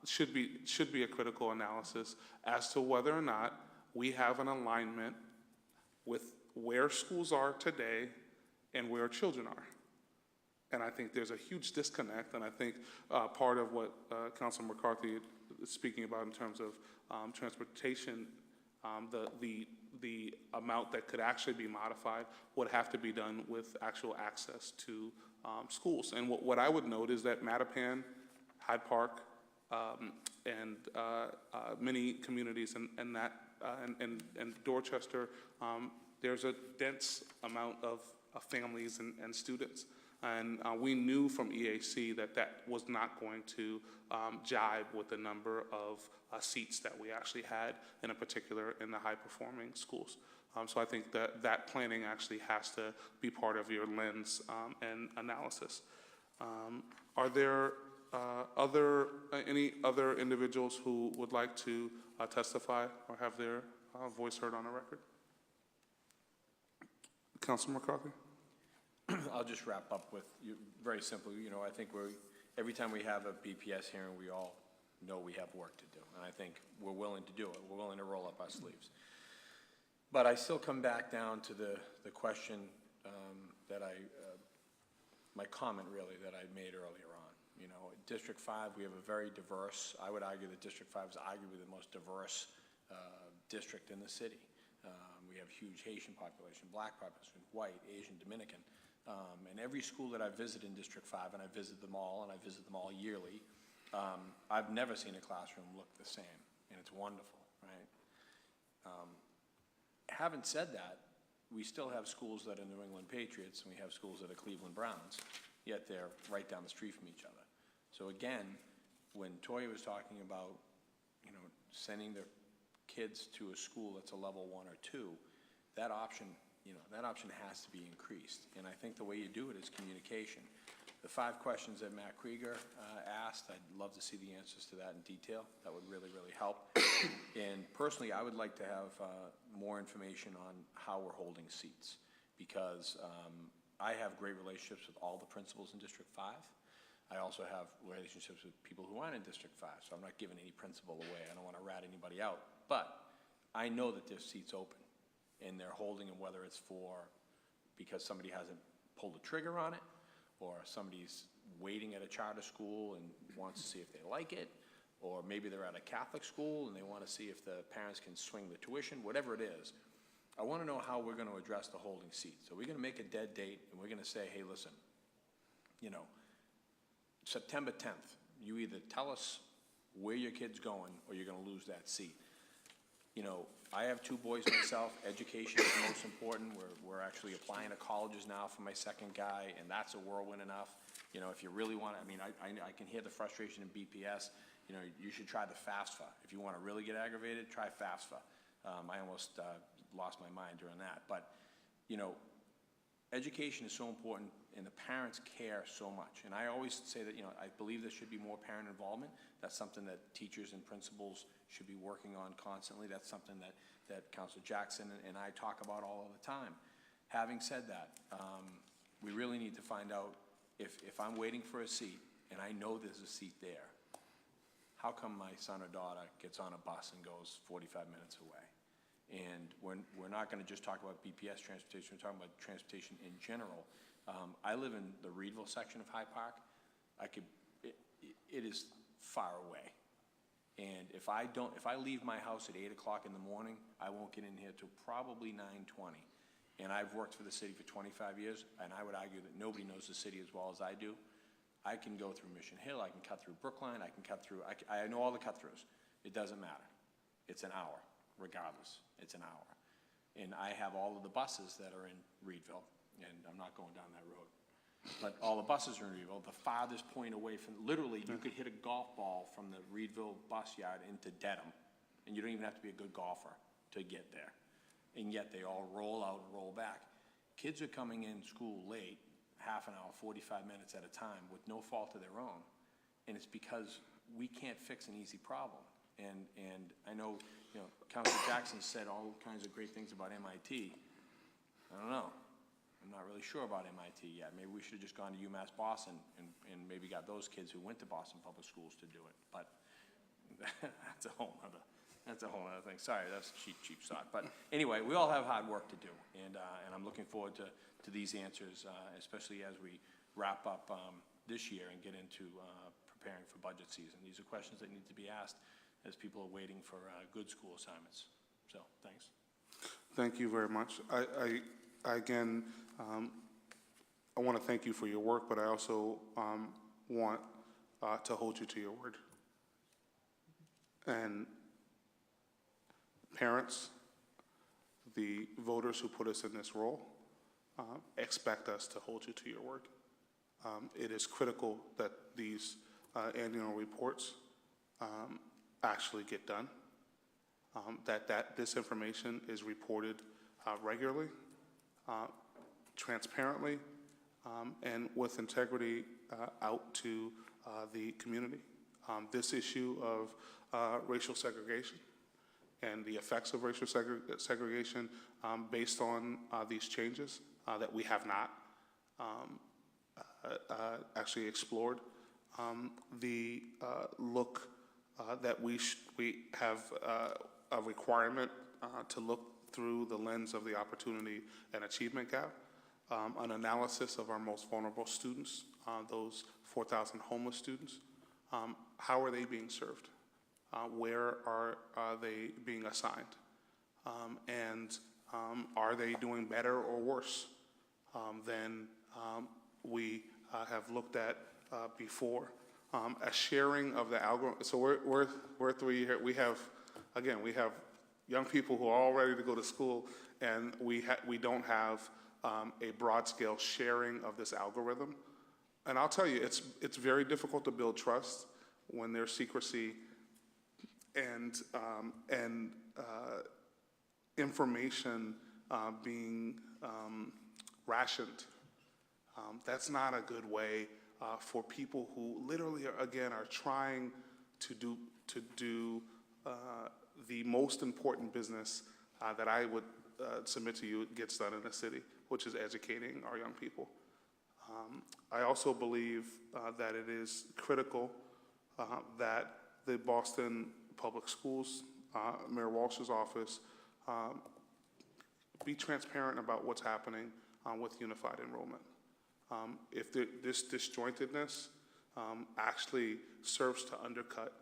should be a critical analysis as to whether or not we have an alignment with where schools are today and where children are. And I think there's a huge disconnect, and I think part of what Councilman McCarthy is speaking about in terms of transportation, the amount that could actually be modified would have to be done with actual access to schools. And what I would note is that Mattapan, Hyde Park, and many communities and Dorchester, there's a dense amount of families and students. And we knew from EAC that was not going to jibe with the number of seats that we actually had, in particular in the high-performing schools. So I think that planning actually has to be part of your lens and analysis. Are there any other individuals who would like to testify or have their voice heard on the record? Councilman McCarthy?
I'll just wrap up with, very simply, I think every time we have a BPS hearing, we all know we have work to do. And I think we're willing to do it. We're willing to roll up our sleeves. But I still come back down to the question my comment really that I made earlier on. District 5, we have a very diverse, I would argue that District 5 is arguably the most diverse district in the city. We have huge Haitian population, Black population, white, Asian, Dominican. And every school that I visit in District 5, and I visit them all, and I visit them all yearly, I've never seen a classroom look the same, and it's wonderful, right? Having said that, we still have schools that are New England Patriots, and we have schools that are Cleveland Browns, yet they're right down the street from each other. So again, when Toya was talking about, you know, sending their kids to a school that's a level 1 or 2, that option, you know, that option has to be increased. And I think the way you do it is communication. The 5 questions that Matt Krieger asked, I'd love to see the answers to that in detail. That would really, really help. And personally, I would like to have more information on how we're holding seats, because I have great relationships with all the principals in District 5. I also have relationships with people who aren't in District 5, so I'm not giving any principal away. I don't want to rat anybody out. But I know that there's seats open, and they're holding them, whether it's because somebody hasn't pulled the trigger on it, or somebody's waiting at a charter school and wants to see if they like it, or maybe they're at a Catholic school and they want to see if the parents can swing the tuition, whatever it is. I want to know how we're going to address the holding seats. So we're going to make a dead date, and we're going to say, hey, listen, you know, September 10th, you either tell us where your kid's going or you're going to lose that seat. You know, I have 2 boys myself. Education is the most important. We're actually applying to colleges now for my second guy, and that's a whirlwind enough. You know, if you really want to, I mean, I can hear the frustration in BPS. You know, you should try the FAFSA. If you want to really get aggravated, try FAFSA. I almost lost my mind during that. But, you know, education is so important, and the parents care so much. And I always say that, you know, I believe there should be more parent involvement. That's something that teachers and principals should be working on constantly. That's something that Councilor Jackson and I talk about all of the time. Having said that, we really need to find out if I'm waiting for a seat and I know there's a seat there, how come my son or daughter gets on a bus and goes 45 minutes away? And we're not going to just talk about BPS transportation, we're talking about transportation in general. I live in the Reedville section of Hyde Park. It is far away. And if I leave my house at 8 o'clock in the morning, I won't get in here till probably 9:20. And I've worked for the city for 25 years, and I would argue that nobody knows the city as well as I do. I can go through Mission Hill, I can cut through Brookline, I can cut through, I know all the cut-throughs. It doesn't matter. It's an hour, regardless. It's an hour. And I have all of the buses that are in Reedville, and I'm not going down that road. But all the buses are in Reedville. The farthest point away from, literally, you could hit a golf ball from the Reedville bus yard into Dedham, and you don't even have to be a good golfer to get there. And yet they all roll out and roll back. Kids are coming in school late, half an hour, 45 minutes at a time, with no fault of their own. And it's because we can't fix an easy problem. And I know, you know, Councilor Jackson said all kinds of great things about MIT. I don't know. I'm not really sure about MIT yet. Maybe we should have just gone to UMass Boston and maybe got those kids who went to Boston Public Schools to do it. But that's a whole other thing. Sorry, that's cheap shot. But anyway, we all have hard work to do, and I'm looking forward to these answers, especially as we wrap up this year and get into preparing for budget season. These are questions that need to be asked as people are waiting for good school assignments. So, thanks.
Thank you very much. I again, I want to thank you for your work, but I also want to hold you to your word. And parents, the voters who put us in this role, expect us to hold you to your word. It is critical that these annual reports actually get done, that this information is reported regularly, transparently, and with integrity out to the community. This issue of racial segregation and the effects of racial segregation based on these changes that we have not actually explored, the look that we have a requirement to look through the lens of the opportunity and achievement gap, an analysis of our most vulnerable students, those 4,000 homeless students. How are they being served? Where are they being assigned? And are they doing better or worse than we have looked at before. A sharing of the algorithm. So we're 3 year. We have young people who are all ready to go to school, and we don't have a broad scale sharing of this algorithm. And I'll tell you, it's very difficult to build trust when there's secrecy and information being rationed. That's not a good way for people who literally, are trying to do the most important business that I would submit to you gets done in the city, which is educating our young people. I also believe that it is critical that the Boston Public Schools, Mayor Walsh's office, be transparent about what's happening with unified enrollment. If this disjointedness actually serves to undercut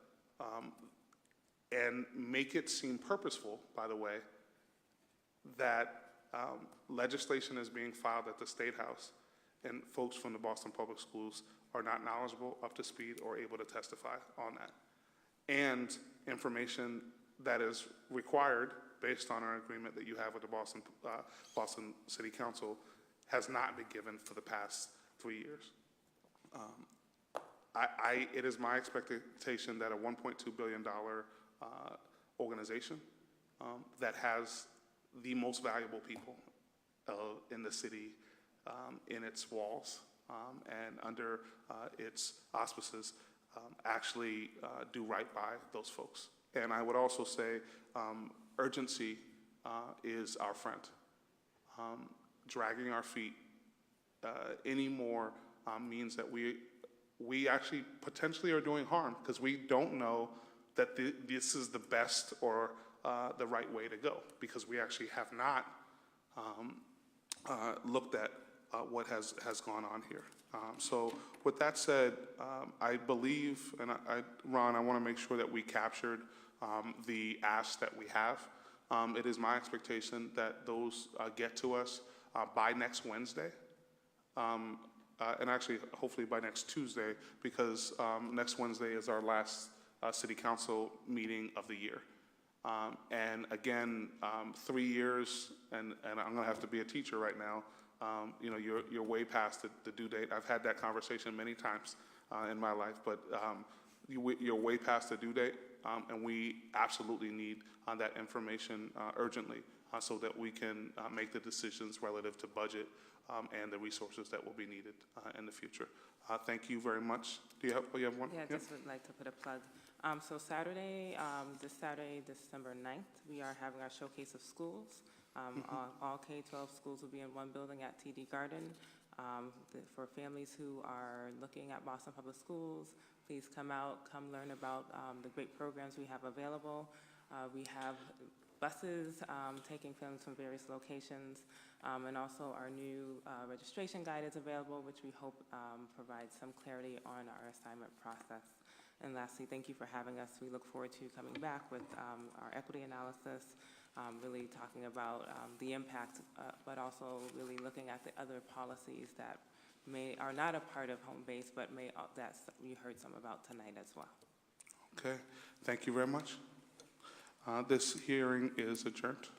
and make it seem purposeful, by the way, that legislation is being filed at the State House and folks from the Boston Public Schools are not knowledgeable, up to speed, or able to testify on that. And information that is required based on our agreement that you have with the Boston City Council has not been given for the past 3 years. It is my expectation that a $1.2 billion organization that has the most valuable people in the city in its walls and under its auspices actually do right by those folks. And I would also say urgency is our friend. Dragging our feet anymore means that we actually potentially are doing harm because we don't know that this is the best or the right way to go, because we actually have not looked at what has gone on here. So with that said, I believe, and Ron, I want to make sure that we captured the ask that we have. It is my expectation that those get to us by next Wednesday, and actually hopefully by next Tuesday, because next Wednesday is our last City Council meeting of the year. And again, 3 years, and I'm going to have to be a teacher right now. You're way past the due date. I've had that conversation many times in my life, but you're way past the due date, and we absolutely need that information urgently so that we can make the decisions relative to budget and the resources that will be needed in the future. Thank you very much. Do you have one?
Yeah, just would like to put a plug. So this Saturday, December 9th, we are having our Showcase of Schools. All K-12 schools will be in one building at TD Garden. For families who are looking at Boston Public Schools, please come out, come learn about the great programs we have available. We have buses taking families from various locations, and also our new registration guide is available, which we hope provides some clarity on our assignment process. And lastly, thank you for having us. We look forward to coming back with our equity analysis, really talking about the impact, but also really looking at the other policies that are not a part of home base, but that you heard some about tonight as well.
Okay, thank you very much. This hearing is adjourned.